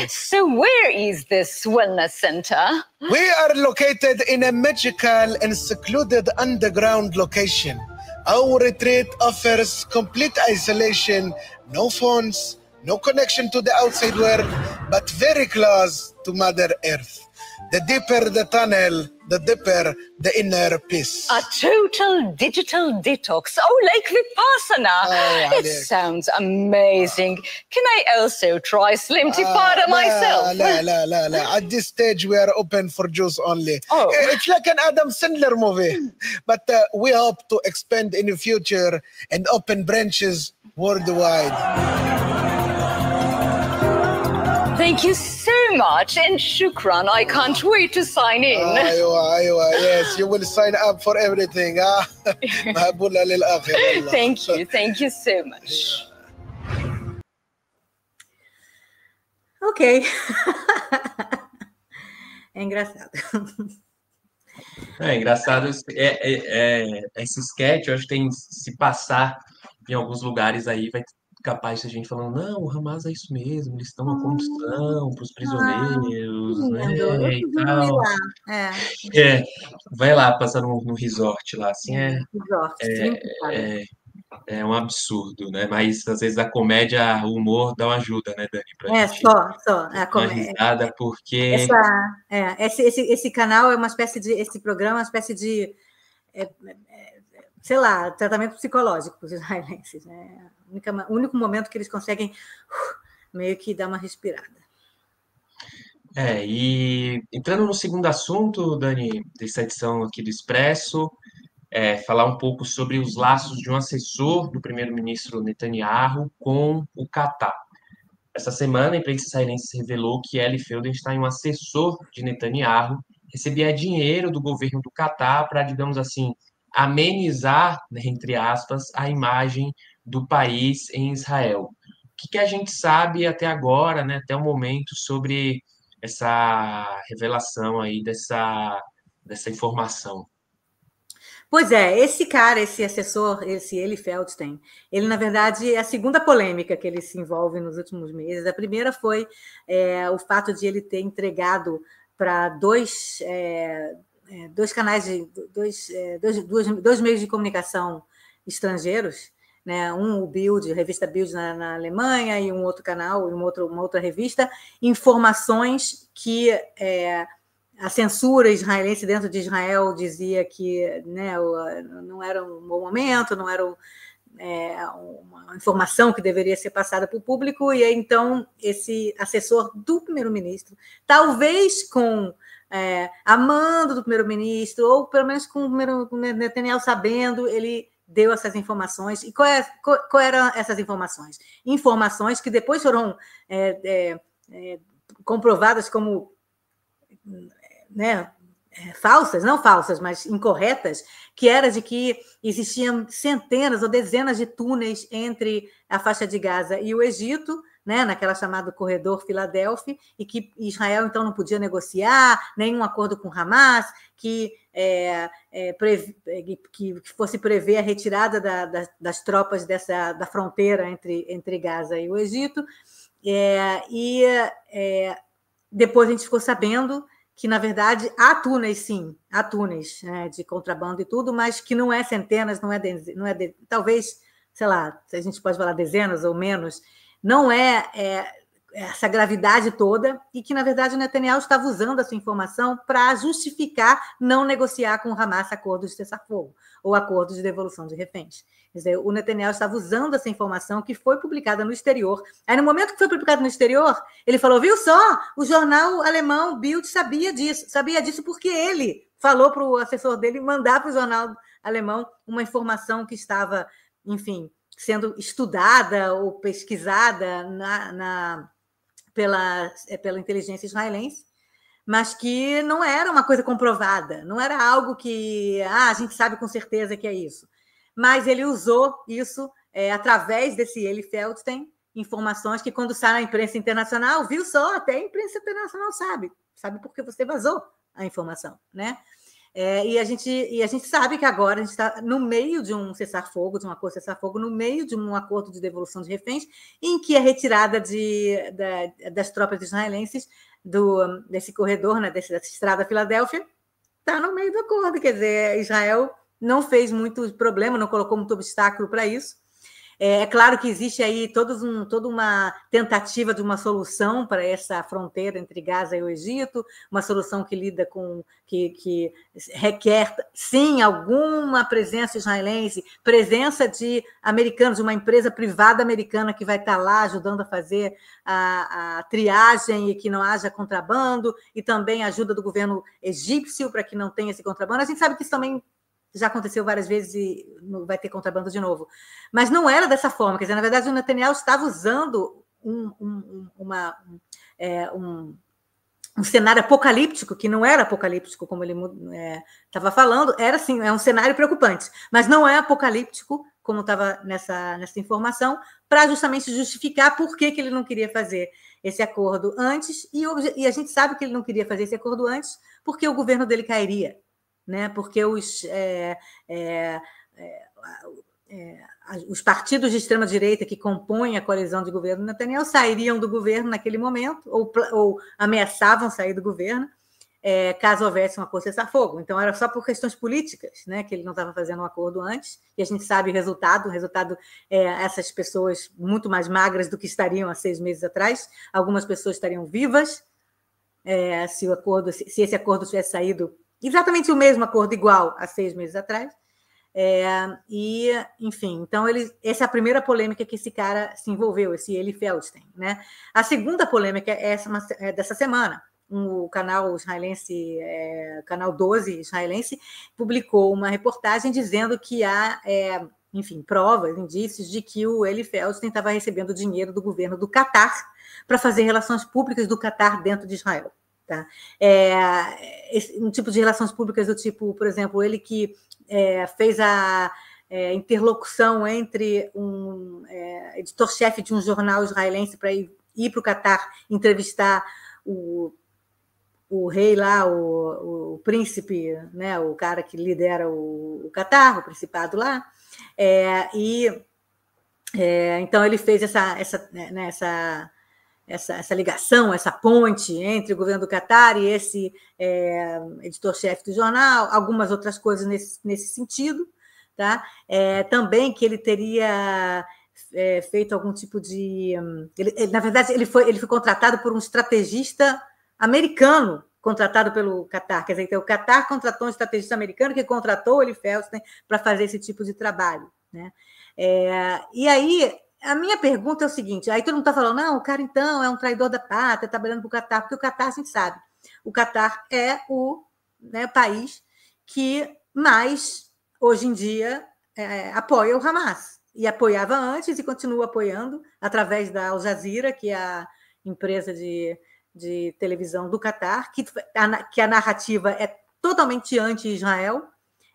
So where is this wellness center? We are located in a magical and secluded underground location. Our retreat offers complete isolation, no phones, no connection to the outside world, but very close to Mother Earth. The deeper the tunnel, the deeper the inner peace. A total digital detox. Oh, like Vipassana. It sounds amazing. Can I also try Slimtifada myself? La. At this stage, we are open for Jews only. It's like an Adam Sandler movie. But we hope to expand in the future and open branches worldwide. Thank you so much, and shukran. I can't wait to sign in. أيوة, yes, you will sign up for everything. مهبولة للآخر. Thank you so much. Ok. É engraçado. É engraçado, esse sketch, eu acho que tem, se passar em alguns lugares aí, vai capaz de ter gente falando, não, o Hamas é isso mesmo, eles estão uma condição para os prisioneiros, né, Lindo. Eu e podia ir tal. lá. Vai lá, passar no resort lá, assim, Resort, 30 é um absurdo, né, mas às vezes a comédia, o humor dá uma ajuda, né, Dani, pra gente só. dar uma risada, porque... Esse canal é uma espécie de... Esse programa é uma espécie de... sei lá, tratamento psicológico para os israelenses. Né? O único momento que eles conseguem meio que dar uma respirada. E entrando no segundo assunto, Dani, dessa edição aqui do Expresso, falar um pouco sobre os laços de um assessor do primeiro-ministro Netanyahu com o Catar. Essa semana, a imprensa israelense revelou que Eli Feldenstein, um assessor de Netanyahu, recebia dinheiro do governo do Catar para, digamos assim, amenizar, né, entre aspas, a imagem do país em Israel. O que a gente sabe até agora, né, até o momento, sobre essa revelação aí dessa informação? Pois é, esse cara, esse assessor, esse Eli Feldstein, ele, na verdade, é a segunda polêmica que ele se envolve nos últimos meses. A primeira foi o fato de ele ter entregado para dois canais, dois meios de comunicação estrangeiros, né? O Bild, a revista Bild na Alemanha, e um outro canal, uma outra revista, informações que... a censura israelense dentro de Israel dizia que, né, não era um bom momento, não era uma informação que deveria ser passada para o público, e aí, então, esse assessor do primeiro-ministro, talvez com a mando do primeiro-ministro, ou pelo menos com o Netanyahu sabendo, ele deu essas informações. E qual eram essas informações? Informações que depois foram comprovadas como... né, falsas, não falsas, mas incorretas, que era de que existiam centenas ou dezenas de túneis entre a faixa de Gaza e o Egito, né, naquela chamada corredor Filadélfia, e que Israel, então, não podia negociar nenhum acordo com Hamas, que fosse prever a retirada das tropas da fronteira entre Gaza e o Egito. Depois a gente ficou sabendo que, na verdade, há túneis, sim, há túneis, né, de contrabando e tudo, mas que não é centenas, talvez, sei lá, se a gente pode falar dezenas ou menos, não essa gravidade toda, e que, na verdade, o Netanyahu estava usando essa informação para justificar não negociar com o Hamas acordos de cessar-fogo ou acordos de devolução de reféns. Quer dizer, o Netanyahu estava usando essa informação que foi publicada no exterior. Aí, no momento que foi publicado no exterior, ele falou, viu só, o jornal alemão Bild sabia disso porque ele falou para o assessor dele mandar para o jornal alemão uma informação que estava, enfim, sendo estudada ou pesquisada pela inteligência israelense, mas que não era uma coisa comprovada, não era algo que a gente sabe com certeza que é isso. Mas ele usou isso através desse Eli Feldstein, informações que, quando sai na imprensa internacional, viu só, até a imprensa internacional sabe porque você vazou a informação, né? E a gente sabe que agora a gente está no meio de um cessar-fogo, de um acordo de cessar-fogo, no meio de um acordo de devolução de reféns, em que a retirada das tropas israelenses desse corredor, né, dessa estrada Filadélfia, está no meio do acordo. Quer dizer, Israel não fez muito problema, não colocou muito obstáculo para isso. É claro que existe aí toda uma tentativa de uma solução para essa fronteira entre Gaza e o Egito, uma solução que lida com que requer, sim, alguma presença israelense, presença de americanos, de uma empresa privada americana que vai estar lá ajudando a fazer a triagem e que não haja contrabando, e também a ajuda do governo egípcio para que não tenha esse contrabando. A gente sabe que isso também já aconteceu várias vezes e vai ter contrabando de novo. Mas não era dessa forma. Quer dizer, na verdade, o Netanyahu estava usando um cenário apocalíptico, que não era apocalíptico, como ele estava falando, era sim, é um cenário preocupante, mas não é apocalíptico, como estava nessa informação, para justamente justificar por que ele não queria fazer esse acordo antes, e a gente sabe que ele não queria fazer esse acordo antes porque o governo dele cairia, né? Porque os partidos de extrema-direita que compõem a coalizão de governo Netanyahu sairiam do governo naquele momento, ou ameaçavam sair do governo, caso houvesse um acordo cessar-fogo. Então, era só por questões políticas, né, que ele não estava fazendo um acordo antes, e a gente sabe o resultado essas pessoas muito mais magras do que estariam há 6 meses atrás, algumas pessoas estariam vivas, se esse acordo tivesse saído, exatamente o mesmo acordo, igual a 6 meses atrás. Enfim, então essa é a primeira polêmica que esse cara se envolveu, esse Eli Feldstein, né? A segunda polêmica é dessa semana. O canal israelense, canal 12 israelense, publicou uma reportagem dizendo que há, enfim, provas, indícios de que o Eli Feldstein estava recebendo dinheiro do governo do Catar para fazer relações públicas do Catar dentro de Israel. Tá? Um tipo de relações públicas do tipo, por exemplo, ele que fez a interlocução entre um editor-chefe de um jornal israelense para ir para o Catar entrevistar o rei lá, o príncipe, né, o cara que lidera o Catar, o principado lá, então ele fez essa ligação, essa ponte entre o governo do Catar e esse editor-chefe do jornal, algumas outras coisas nesse sentido, tá? Também que ele teria feito algum tipo de... na verdade, ele foi contratado por um estrategista americano, contratado pelo Catar. Quer dizer, então, o Catar contratou um estrategista americano que contratou o Eli Feldstein para fazer esse tipo de trabalho, né? E aí... A minha pergunta é o seguinte, aí todo mundo está falando, não, o cara, então, é um traidor da pátria, trabalhando para o Catar, porque o Catar, a gente sabe, o Catar é o país que mais, hoje em dia, apoia o Hamas, e apoiava antes e continua apoiando, através da Al Jazeera, que é a empresa de televisão do Catar, que a narrativa é totalmente anti-Israel,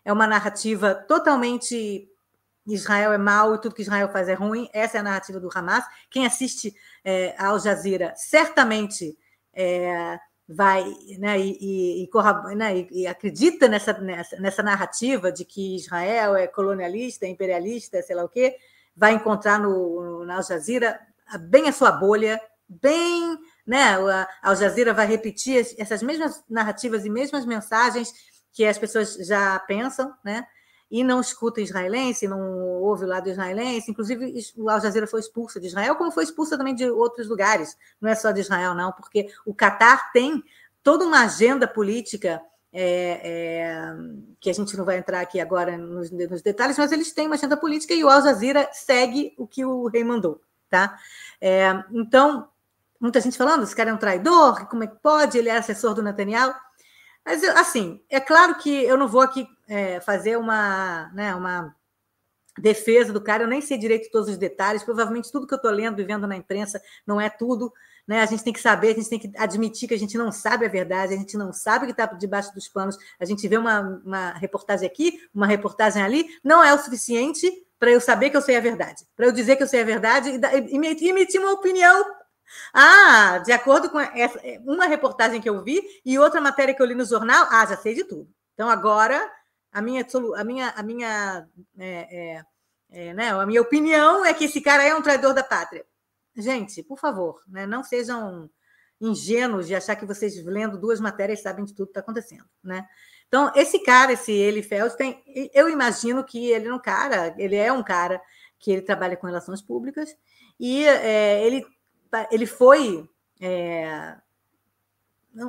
é uma narrativa totalmente... Israel é mau e tudo que Israel faz é ruim. Essa é a narrativa do Hamas. Quem assiste a Al Jazeera certamente vai, né, e acredita nessa narrativa de que Israel é colonialista, imperialista, sei lá o quê, vai encontrar na Al Jazeera bem a sua bolha, bem, né, a Al Jazeera vai repetir essas mesmas narrativas e mesmas mensagens que as pessoas já pensam, né? E não escuta israelense, não ouve o lado israelense. Inclusive, o Al Jazeera foi expulso de Israel, como foi expulsa também de outros lugares. Não é só de Israel, não, porque o Catar tem toda uma agenda política que a gente não vai entrar aqui agora nos detalhes, mas eles têm uma agenda política e o Al Jazeera segue o que o rei mandou. Tá? Então, muita gente falando, esse cara é um traidor, como é que pode? Ele é assessor do Netanyahu. Mas, assim, é claro que eu não vou aqui fazer uma defesa do cara, eu nem sei direito todos os detalhes, provavelmente tudo que eu estou lendo e vendo na imprensa não é tudo, né? A gente tem que saber, a gente tem que admitir que a gente não sabe a verdade, a gente não sabe o que está debaixo dos panos, a gente vê uma reportagem aqui, uma reportagem ali, não é o suficiente para eu saber que eu sei a verdade, para eu dizer que eu sei a verdade e emitir uma opinião. De acordo com uma reportagem que eu vi e outra matéria que eu li no jornal, já sei de tudo. Então, agora, a minha opinião é que esse cara é um traidor da pátria. Gente, por favor, né, não sejam ingênuos de achar que vocês, lendo 2 matérias, sabem de tudo que está acontecendo. Né? Então, esse cara, esse Eli Feldstein, eu imagino que ele é um cara que ele trabalha com relações públicas e ele foi...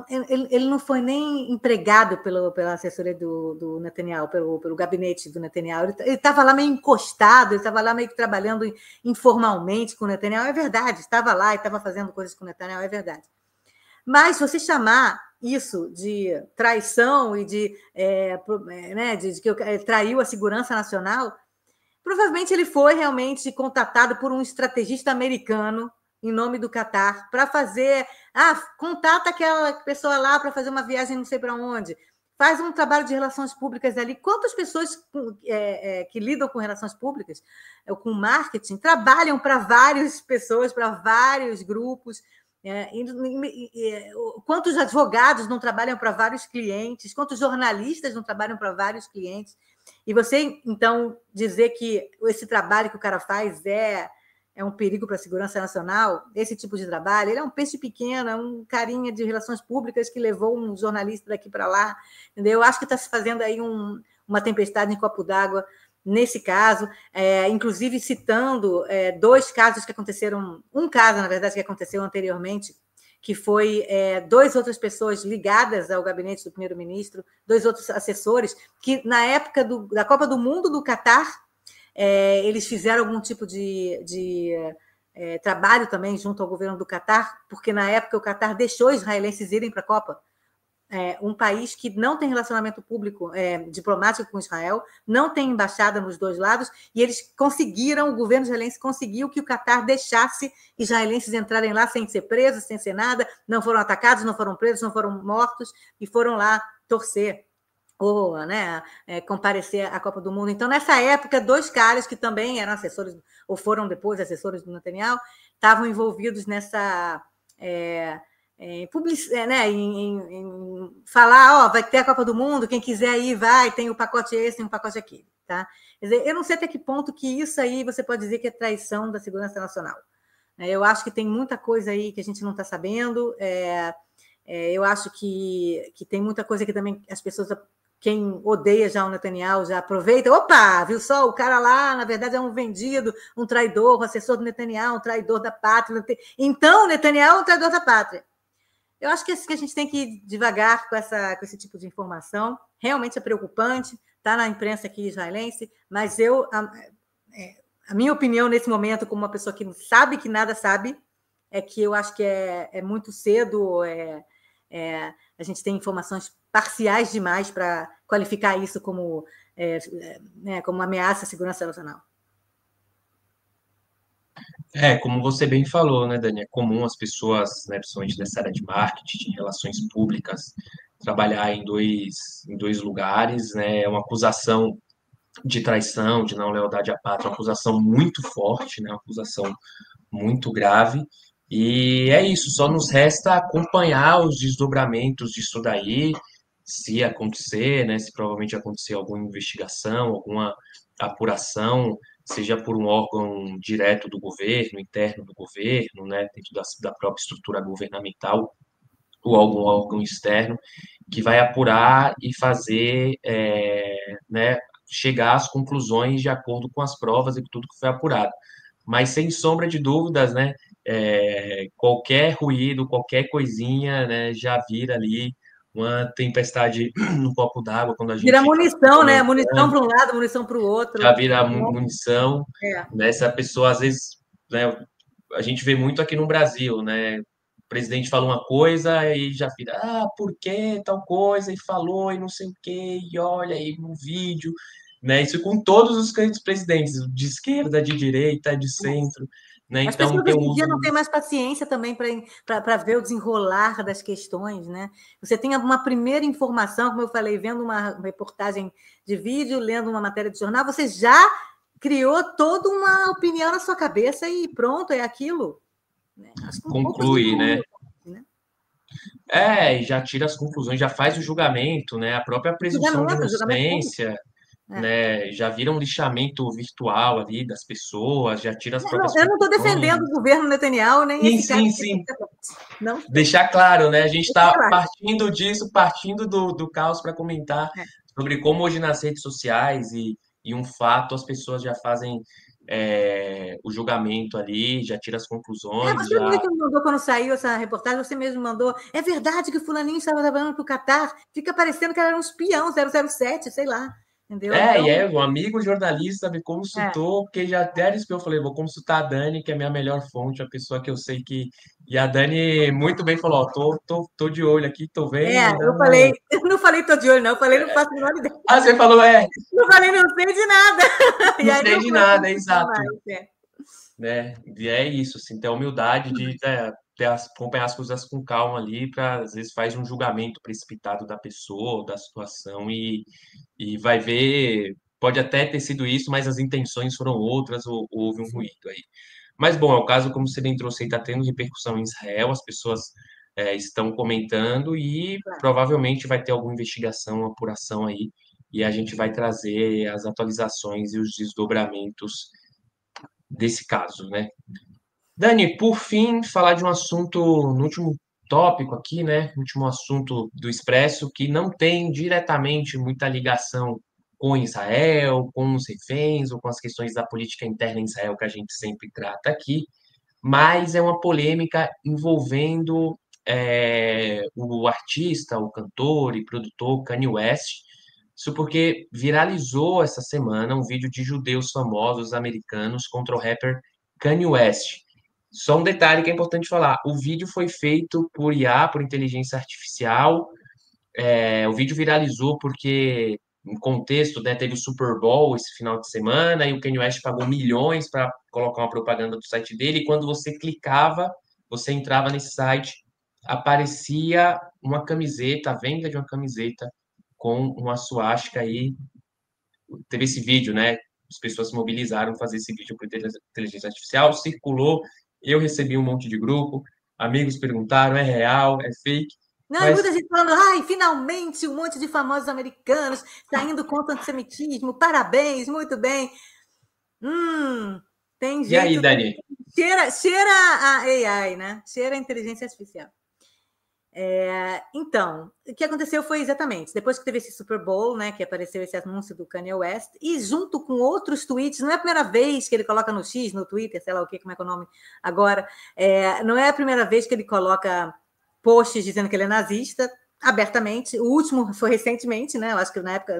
ele não foi nem empregado pela assessoria do Netanyahu, pelo gabinete do Netanyahu. Ele estava lá meio encostado, ele estava lá meio que trabalhando informalmente com o Netanyahu. É verdade, estava lá e estava fazendo coisas com o Netanyahu, é verdade. Mas se você chamar isso de traição e de que traiu a segurança nacional, provavelmente ele foi realmente contatado por um estrategista americano em nome do Catar, para fazer... contata aquela pessoa lá para fazer uma viagem não sei para onde. Faz um trabalho de relações públicas ali. Quantas pessoas que lidam com relações públicas, com marketing, trabalham para várias pessoas, para vários grupos? Quantos advogados não trabalham para vários clientes? Quantos jornalistas não trabalham para vários clientes? E você, então, dizer que esse trabalho que o cara faz é um perigo para a segurança nacional, esse tipo de trabalho, ele é um peixe pequeno, é um carinha de relações públicas que levou um jornalista daqui para lá, entendeu? Eu acho que está se fazendo aí uma tempestade em copo d'água nesse caso, inclusive citando 2 casos que aconteceram, um caso, na verdade, que aconteceu anteriormente, que foi 2 outras pessoas ligadas ao gabinete do primeiro-ministro, 2 outros assessores, que na época da Copa do Mundo do Catar, eles fizeram algum tipo de trabalho também junto ao governo do Catar, porque na época o Catar deixou os israelenses irem para a Copa. Um país que não tem relacionamento público diplomático com Israel, não tem embaixada nos 2 lados, e eles conseguiram, o governo israelense conseguiu que o Catar deixasse israelenses entrarem lá sem ser presos, sem ser nada, não foram atacados, não foram presos, não foram mortos, e foram lá torcer ou comparecer à Copa do Mundo. Então, nessa época, 2 caras que também eram assessores, ou foram depois assessores do Netanyahu, estavam envolvidos nessa... em falar, vai ter a Copa do Mundo, quem quiser ir, vai, tem o pacote esse, tem o pacote aquele. Tá? Quer dizer, eu não sei até que ponto que isso aí você pode dizer que é traição da segurança nacional. Eu acho que tem muita coisa aí que a gente não está sabendo, eu acho que tem muita coisa que também as pessoas... Quem odeia já o Netanyahu já aproveita. Opa, viu só? O cara lá, na verdade, é um vendido, um traidor, o assessor do Netanyahu, um traidor da pátria. Então, o Netanyahu é um traidor da pátria. Eu acho que a gente tem que ir devagar com esse tipo de informação. Realmente é preocupante, está na imprensa aqui israelense, mas a minha opinião nesse momento, como uma pessoa que não sabe que nada sabe, é que eu acho que é muito cedo, a gente tem informações parciais demais para qualificar isso como uma ameaça à segurança nacional. Como você bem falou, né, Dani? É comum as pessoas, né, principalmente dessa área de marketing, de relações públicas, trabalhar em dois lugares, né? É uma acusação de traição, de não lealdade à pátria, uma acusação muito forte, né? Uma acusação muito grave. E é isso, só nos resta acompanhar os desdobramentos disso daí, se acontecer, né? Se provavelmente acontecer alguma investigação, alguma apuração, seja por um órgão direto do governo, interno do governo, né? Dentro da própria estrutura governamental, ou algum órgão externo, que vai apurar e fazer, né? Chegar às conclusões de acordo com as provas e com tudo que foi apurado. Mas, sem sombra de dúvidas, né, qualquer ruído, qualquer coisinha, né, já vira ali uma tempestade no copo d'água quando a gente... Vira munição, né? Munição para um lado, munição para o outro. Já vira munição. Né? Essa pessoa, às vezes, né, a gente vê muito aqui no Brasil, né? O presidente fala uma coisa e já vira, por que tal coisa? E falou, e não sei o quê, e olha aí no vídeo... Né, isso com todos os presidentes, de esquerda, de direita, de centro. Né? As então, pessoas hoje em dia não têm mais paciência também para ver o desenrolar das questões. Né? Você tem uma primeira informação, como eu falei, vendo uma reportagem de vídeo, lendo uma matéria de jornal, você já criou toda uma opinião na sua cabeça e pronto, é aquilo. Conclui, né? E já tira as conclusões, já faz o julgamento, né? A própria presunção de inocência... Né, já vira um lixamento virtual ali das pessoas, já tira as próprias Eu não estou defendendo o governo Netanyahu, nem esse cara. Sim. Não. Deixar claro, né? A gente está partindo disso, partindo do caos para comentar sobre como hoje nas redes sociais e um fato as pessoas já fazem o julgamento ali, já tira as conclusões. Você mesmo que me mandou quando saiu essa reportagem, você mesmo mandou. É verdade que o fulaninho estava trabalhando para o Catar, fica parecendo que era um espião, 007, sei lá. Entendeu? Um amigo jornalista me consultou, porque já até eu falei, vou consultar a Dani, que é a minha melhor fonte, a pessoa que eu sei que... E a Dani muito bem falou, tô de olho aqui, tô vendo. Eu não falei tô de olho, não, eu falei não faço a menor ideia. Você falou, Não falei não sei de nada. Não sei de nada, exato. né? E é isso, assim, ter a humildade de acompanhar as coisas com calma ali, para às vezes faz um julgamento precipitado da pessoa, da situação, e vai ver, pode até ter sido isso, mas as intenções foram outras, ou houve um ruído aí. Mas, bom, é o caso, como você bem trouxe, está tendo repercussão em Israel, as pessoas estão comentando e provavelmente vai ter alguma investigação, uma apuração aí, e a gente vai trazer as atualizações e os desdobramentos desse caso, né? Dani, por fim, falar de um assunto no último tópico aqui, né? Último assunto do Expresso, que não tem diretamente muita ligação com Israel, com os reféns ou com as questões da política interna em Israel que a gente sempre trata aqui, mas é uma polêmica envolvendo o artista, o cantor e produtor Kanye West. Isso porque viralizou essa semana um vídeo de judeus famosos americanos contra o rapper Kanye West. Só um detalhe que é importante falar: o vídeo foi feito por IA, por inteligência artificial. O vídeo viralizou porque, em contexto, né, teve o Super Bowl esse final de semana e o Kanye West pagou milhões para colocar uma propaganda do site dele. E quando você clicava, você entrava nesse site, aparecia uma camiseta, a venda de uma camiseta com uma suástica aí. Teve esse vídeo, né? As pessoas se mobilizaram para fazer esse vídeo por inteligência artificial, circulou, eu recebi um monte de grupo, amigos perguntaram, é real, é fake, Não, e mas muita gente falando, ai, finalmente um monte de famosos americanos saindo contra o antissemitismo, parabéns, muito bem. Tem e aí, jeito. Dani? Cheira a AI, né? Cheira a inteligência artificial. Então, o que aconteceu foi exatamente, depois que teve esse Super Bowl, né, que apareceu esse anúncio do Kanye West, e junto com outros tweets, não é a primeira vez que ele coloca no X, no Twitter, sei lá o que, como é que é o nome agora, não é a primeira vez que ele coloca posts dizendo que ele é nazista, abertamente. O último foi recentemente, né, eu acho que na época,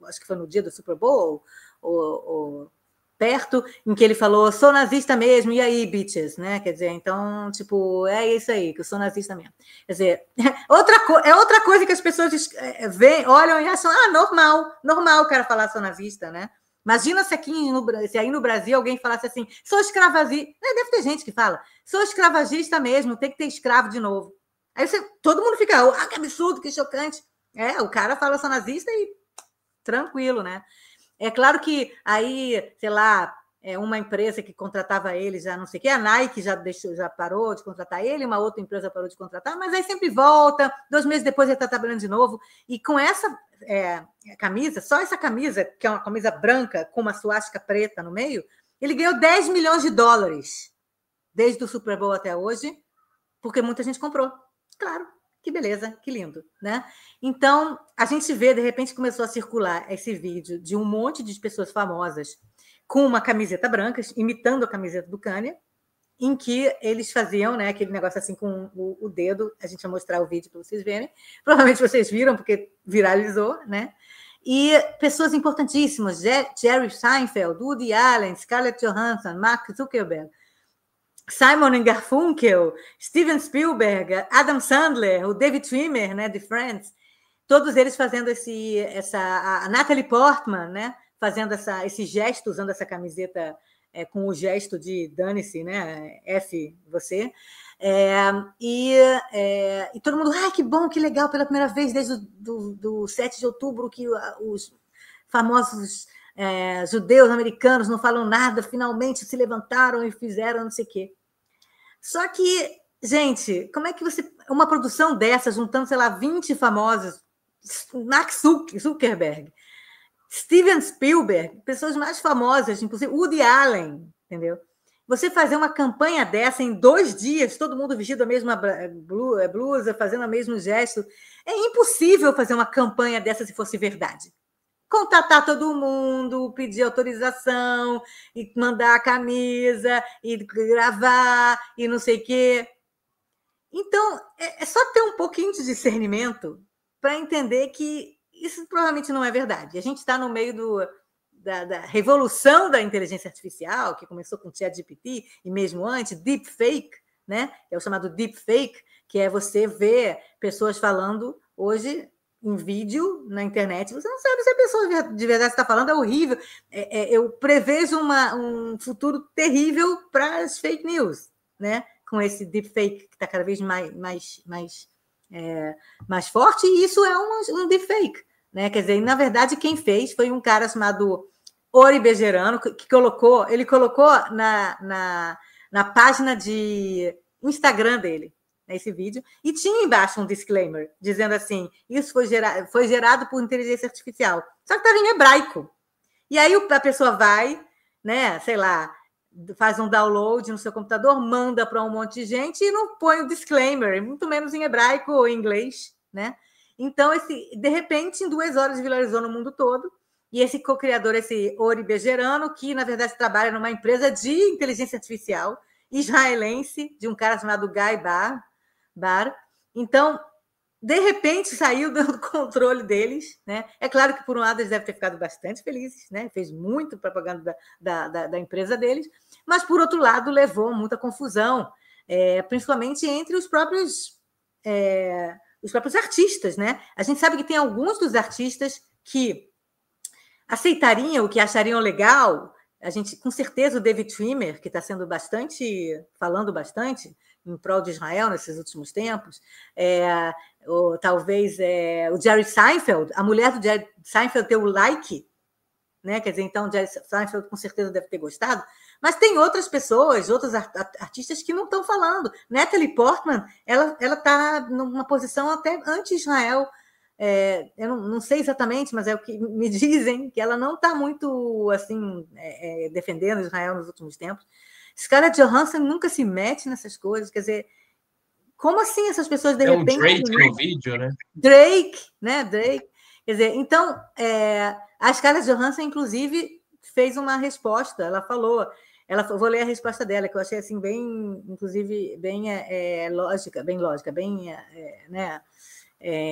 acho que foi no dia do Super Bowl, ou perto, em que ele falou, sou nazista mesmo, e aí, bitches, né? Quer dizer, então, tipo, é isso aí, que eu sou nazista mesmo. Quer dizer, outra coisa que as pessoas veem, olham e acham, normal o cara falar sou nazista, né? Imagina se aí no Brasil alguém falasse assim, sou escravagista, deve ter gente que fala, sou escravagista mesmo, tem que ter escravo de novo. Aí todo mundo fica, que absurdo, que chocante. O cara fala sou nazista e tranquilo, né? É claro que aí, sei lá, uma empresa que contratava ele já não sei o que, a Nike já parou de contratar ele, uma outra empresa parou de contratar, mas aí sempre volta, 2 meses depois ele está trabalhando de novo. E com essa camisa, só essa camisa, que é uma camisa branca com uma suástica preta no meio, ele ganhou $10 milhões desde o Super Bowl até hoje, porque muita gente comprou. Claro. Que beleza, que lindo, né? Então, a gente vê, de repente, começou a circular esse vídeo de um monte de pessoas famosas com uma camiseta branca, imitando a camiseta do Kanye, em que eles faziam, né, aquele negócio assim com o dedo. A gente vai mostrar o vídeo para vocês verem. Provavelmente vocês viram, porque viralizou, né? E pessoas importantíssimas, Jerry Seinfeld, Woody Allen, Scarlett Johansson, Mark Zuckerberg, Simon Garfunkel, Steven Spielberg, Adam Sandler, o David Schwimmer, né, de Friends, todos eles fazendo a Natalie Portman, né, fazendo esse gesto, usando essa camiseta com o gesto de dane-se, né, F você, e todo mundo, que bom, que legal, pela primeira vez desde do 7 de outubro que os famosos judeus americanos não falam nada, finalmente se levantaram e fizeram não sei o quê. Só que, gente, como é que uma produção dessa, juntando, sei lá, 20 famosos, Mark Zuckerberg, Steven Spielberg, pessoas mais famosas, inclusive Woody Allen, entendeu? Você fazer uma campanha dessa em 2 dias, todo mundo vestido a mesma blusa, fazendo o mesmo gesto, é impossível fazer uma campanha dessa se fosse verdade. Contatar todo mundo, pedir autorização, e mandar a camisa, e gravar, e não sei o quê. Então, é só ter um pouquinho de discernimento para entender que isso provavelmente não é verdade. A gente está no meio da revolução da inteligência artificial, que começou com o ChatGPT, e mesmo antes, deepfake, né? É o chamado deepfake, que é você ver pessoas falando hoje em vídeo na internet, você não sabe se a pessoa de verdade está falando, é horrível. Eu prevejo um futuro terrível para as fake news, né? Com esse deepfake que está cada vez mais forte, e isso é um deepfake, né? Quer dizer, na verdade, quem fez foi um cara chamado Ori Bejerano, ele colocou na página de Instagram dele, nesse vídeo, e tinha embaixo um disclaimer, dizendo assim, isso foi gerado por inteligência artificial. Só que estava em hebraico. E aí a pessoa vai, né, sei lá, faz um download no seu computador, manda para um monte de gente e não põe o disclaimer, muito menos em hebraico ou em inglês, né? Então, de repente, em 2 horas viralizou no mundo todo, e esse co-criador, esse Ori Bejerano, que, na verdade, trabalha numa empresa de inteligência artificial israelense, de um cara chamado Guy Bar. Então, de repente, saiu do controle deles, né? É claro que, por um lado, eles devem ter ficado bastante felizes, né? Fez muito propaganda da empresa deles, mas, por outro lado, levou muita confusão, principalmente entre os próprios artistas, né? A gente sabe que tem alguns dos artistas que aceitariam, que achariam legal. A gente, com certeza, o David Schwimmer, que está falando bastante em prol de Israel nesses últimos tempos, ou talvez o Jerry Seinfeld, a mulher do Jerry Seinfeld deu o like, né? Quer dizer, então o Jerry Seinfeld com certeza deve ter gostado, mas tem outras pessoas, outros artistas que não estão falando. Natalie Portman, ela está numa posição até anti-Israel. Eu não sei exatamente, mas é o que me dizem, que ela não está muito assim defendendo Israel nos últimos tempos. Scarlett Johansson nunca se mete nessas coisas, quer dizer, como assim essas pessoas de repente... Drake no vídeo, né? Drake. Quer dizer, então, a Scarlett Johansson, inclusive, fez uma resposta, ela falou, vou ler a resposta dela, que eu achei assim, inclusive, bem lógica, né?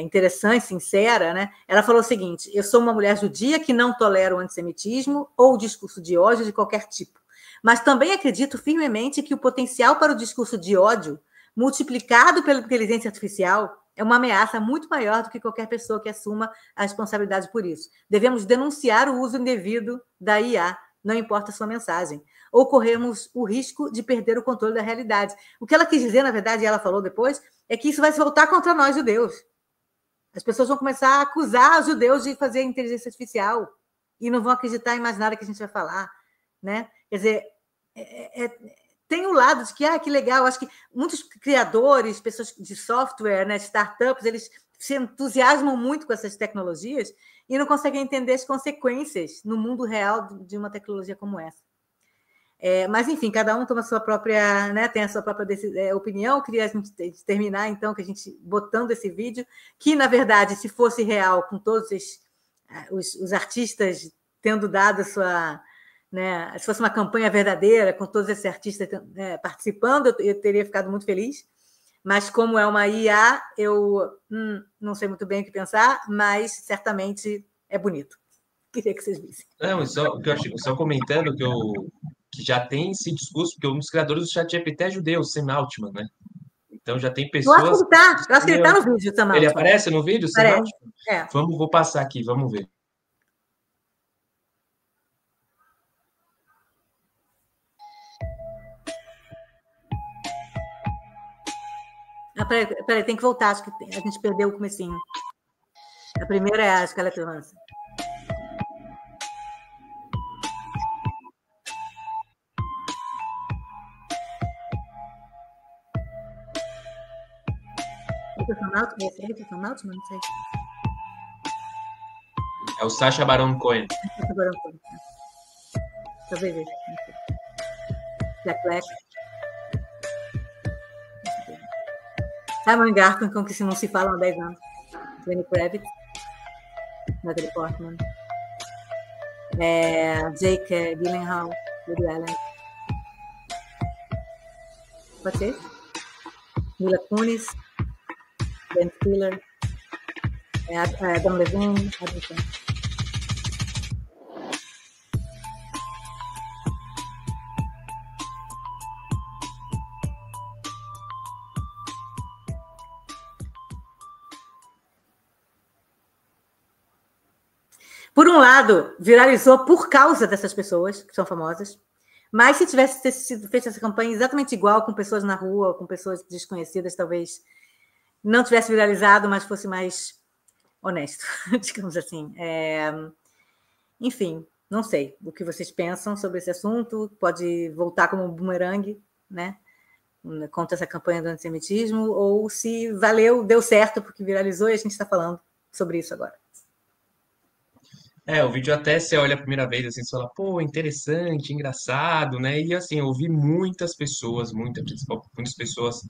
Interessante, sincera, né? Ela falou o seguinte: eu sou uma mulher judia que não tolera o antissemitismo ou o discurso de ódio de qualquer tipo, mas também acredito firmemente que o potencial para o discurso de ódio, multiplicado pela inteligência artificial, é uma ameaça muito maior do que qualquer pessoa que assuma a responsabilidade por isso. Devemos denunciar o uso indevido da IA, não importa a sua mensagem, ou corremos o risco de perder o controle da realidade. O que ela quis dizer, na verdade, e ela falou depois, é que isso vai se voltar contra nós, judeus. As pessoas vão começar a acusar os judeus de fazer inteligência artificial e não vão acreditar em mais nada que a gente vai falar, né? Quer dizer, tem um lado de que legal. Acho que muitos criadores, pessoas de software, né, startups, eles se entusiasmam muito com essas tecnologias e não conseguem entender as consequências no mundo real de uma tecnologia como essa. Mas, enfim, cada um toma a sua própria, né, tem a sua própria opinião. Queria a gente terminar, então, que a gente botando esse vídeo, que, na verdade, se fosse real, com todos os artistas tendo dado a sua... Né, se fosse uma campanha verdadeira, com todos esses artistas participando, eu teria ficado muito feliz. Mas, como é uma IA, eu não sei muito bem o que pensar, mas certamente é bonito. Queria que vocês vissem. Não, só comentando que já tem esse discurso, porque um dos criadores do ChatGPT é judeu, Sam Altman, né? Então já tem pessoas... Eu acho que ele está no vídeo, Sam Altman. Ele aparece no vídeo, Sam Altman? É. Vou passar aqui, vamos ver. Peraí, tem que voltar, acho que a gente perdeu o comecinho. A primeira é a Scarlett Johansson. Não sei. É o Sacha Baron Cohen. Talvez esse. Jack Black. Simon Garfunkel, com que não se falam há 10 anos. Lenny Kravitz. Natalie Portman. Jake Gyllenhaal. Woody Allen. Pode ser? Mila Kunis. Ben Stiller. Adam Levine. Adam Sandler. Por um lado, viralizou por causa dessas pessoas que são famosas, mas se tivesse sido feita essa campanha exatamente igual, com pessoas na rua, com pessoas desconhecidas, talvez não tivesse viralizado, mas fosse mais honesto, digamos assim. Enfim, não sei o que vocês pensam sobre esse assunto, pode voltar como um bumerangue, né? Contra essa campanha do antissemitismo, ou se valeu, deu certo, porque viralizou e a gente está falando sobre isso agora. O vídeo até você olha a primeira vez assim, você fala, pô, interessante, engraçado, né? E assim, eu vi muitas pessoas, muitas pessoas,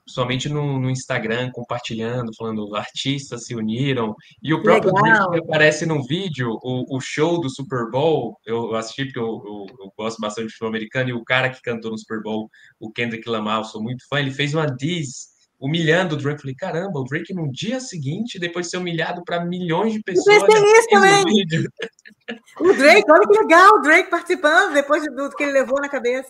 principalmente no Instagram, compartilhando, falando, artistas se uniram. E o próprio Drake que Legal. aparece no vídeo, o show do Super Bowl, eu assisti porque eu gosto bastante de futebol americano, e o cara que cantou no Super Bowl, o Kendrick Lamar, eu sou muito fã, ele fez uma diss humilhando o Drake. Falei, caramba, o Drake no dia seguinte, depois de ser humilhado para milhões de Eu pessoas, pensei nisso fez um também. vídeo. O Drake, olha que legal, o Drake participando depois do que ele levou na cabeça.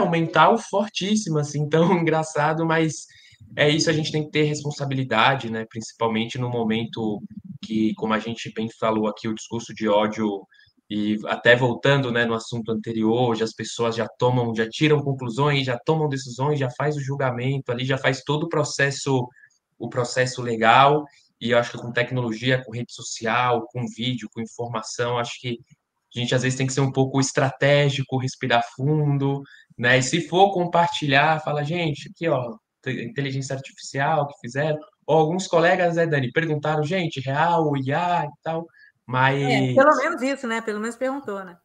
Um mental fortíssimo, assim, tão engraçado, mas é isso, a gente tem que ter responsabilidade, né? Principalmente no momento que, como a gente bem falou aqui, o discurso de ódio, e até voltando, né, no assunto anterior, hoje as pessoas já tiram conclusões, já tomam decisões, já faz o julgamento ali, já faz todo o processo legal, e eu acho que com tecnologia, com rede social, com vídeo, com informação, acho que a gente às vezes tem que ser um pouco estratégico, respirar fundo, né? E se for compartilhar, fala, gente, aqui, ó, inteligência artificial que fizeram. Ou alguns colegas, né, Dani, perguntaram, gente, real, IA e tal, mas... Pelo menos isso, né? Pelo menos perguntou, né?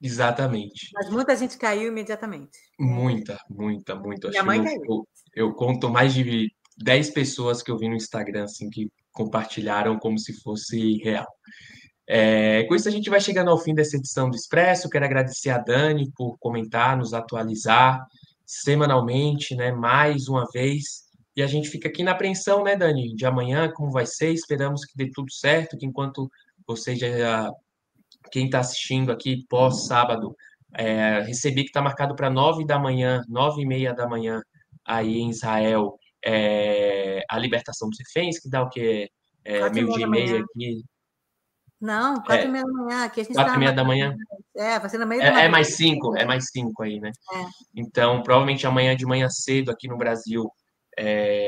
Exatamente. Mas muita gente caiu imediatamente. Muita. Minha Acho que mãe caiu. eu conto mais de 10 pessoas que eu vi no Instagram, assim, que compartilharam como se fosse real. Com isso, a gente vai chegando ao fim dessa edição do Expresso. Quero agradecer a Dani por comentar, nos atualizar semanalmente, né? Mais uma vez. E a gente fica aqui na apreensão, né, Dani? De amanhã, como vai ser? Esperamos que dê tudo certo, que enquanto você já. Quem está assistindo aqui pós-sábado, recebi que está marcado para 9 da manhã, 9h30 da manhã, aí em Israel, a libertação dos reféns, que dá o quê? 4h30 Meio-dia da e meia manhã. aqui. Não, 4h30 da manhã. Aqui a gente Quatro está e meia da manhã. vai ser no meio da É madrugada. mais cinco aí, né? É. Então, provavelmente amanhã de manhã cedo aqui no Brasil,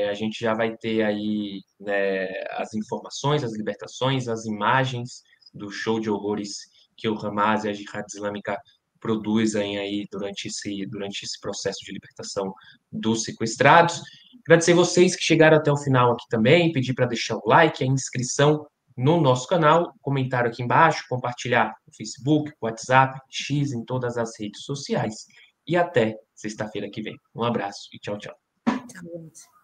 a gente já vai ter aí, né, as informações, as libertações, as imagens do show de horrores que o Hamas e a Jihad Islâmica produzem aí durante esse processo de libertação dos sequestrados. Agradecer vocês que chegaram até o final aqui também, pedir para deixar o like, a inscrição no nosso canal, comentário aqui embaixo, compartilhar no Facebook, WhatsApp, X, em todas as redes sociais. E até sexta-feira que vem. Um abraço e tchau, tchau. Tchau, gente.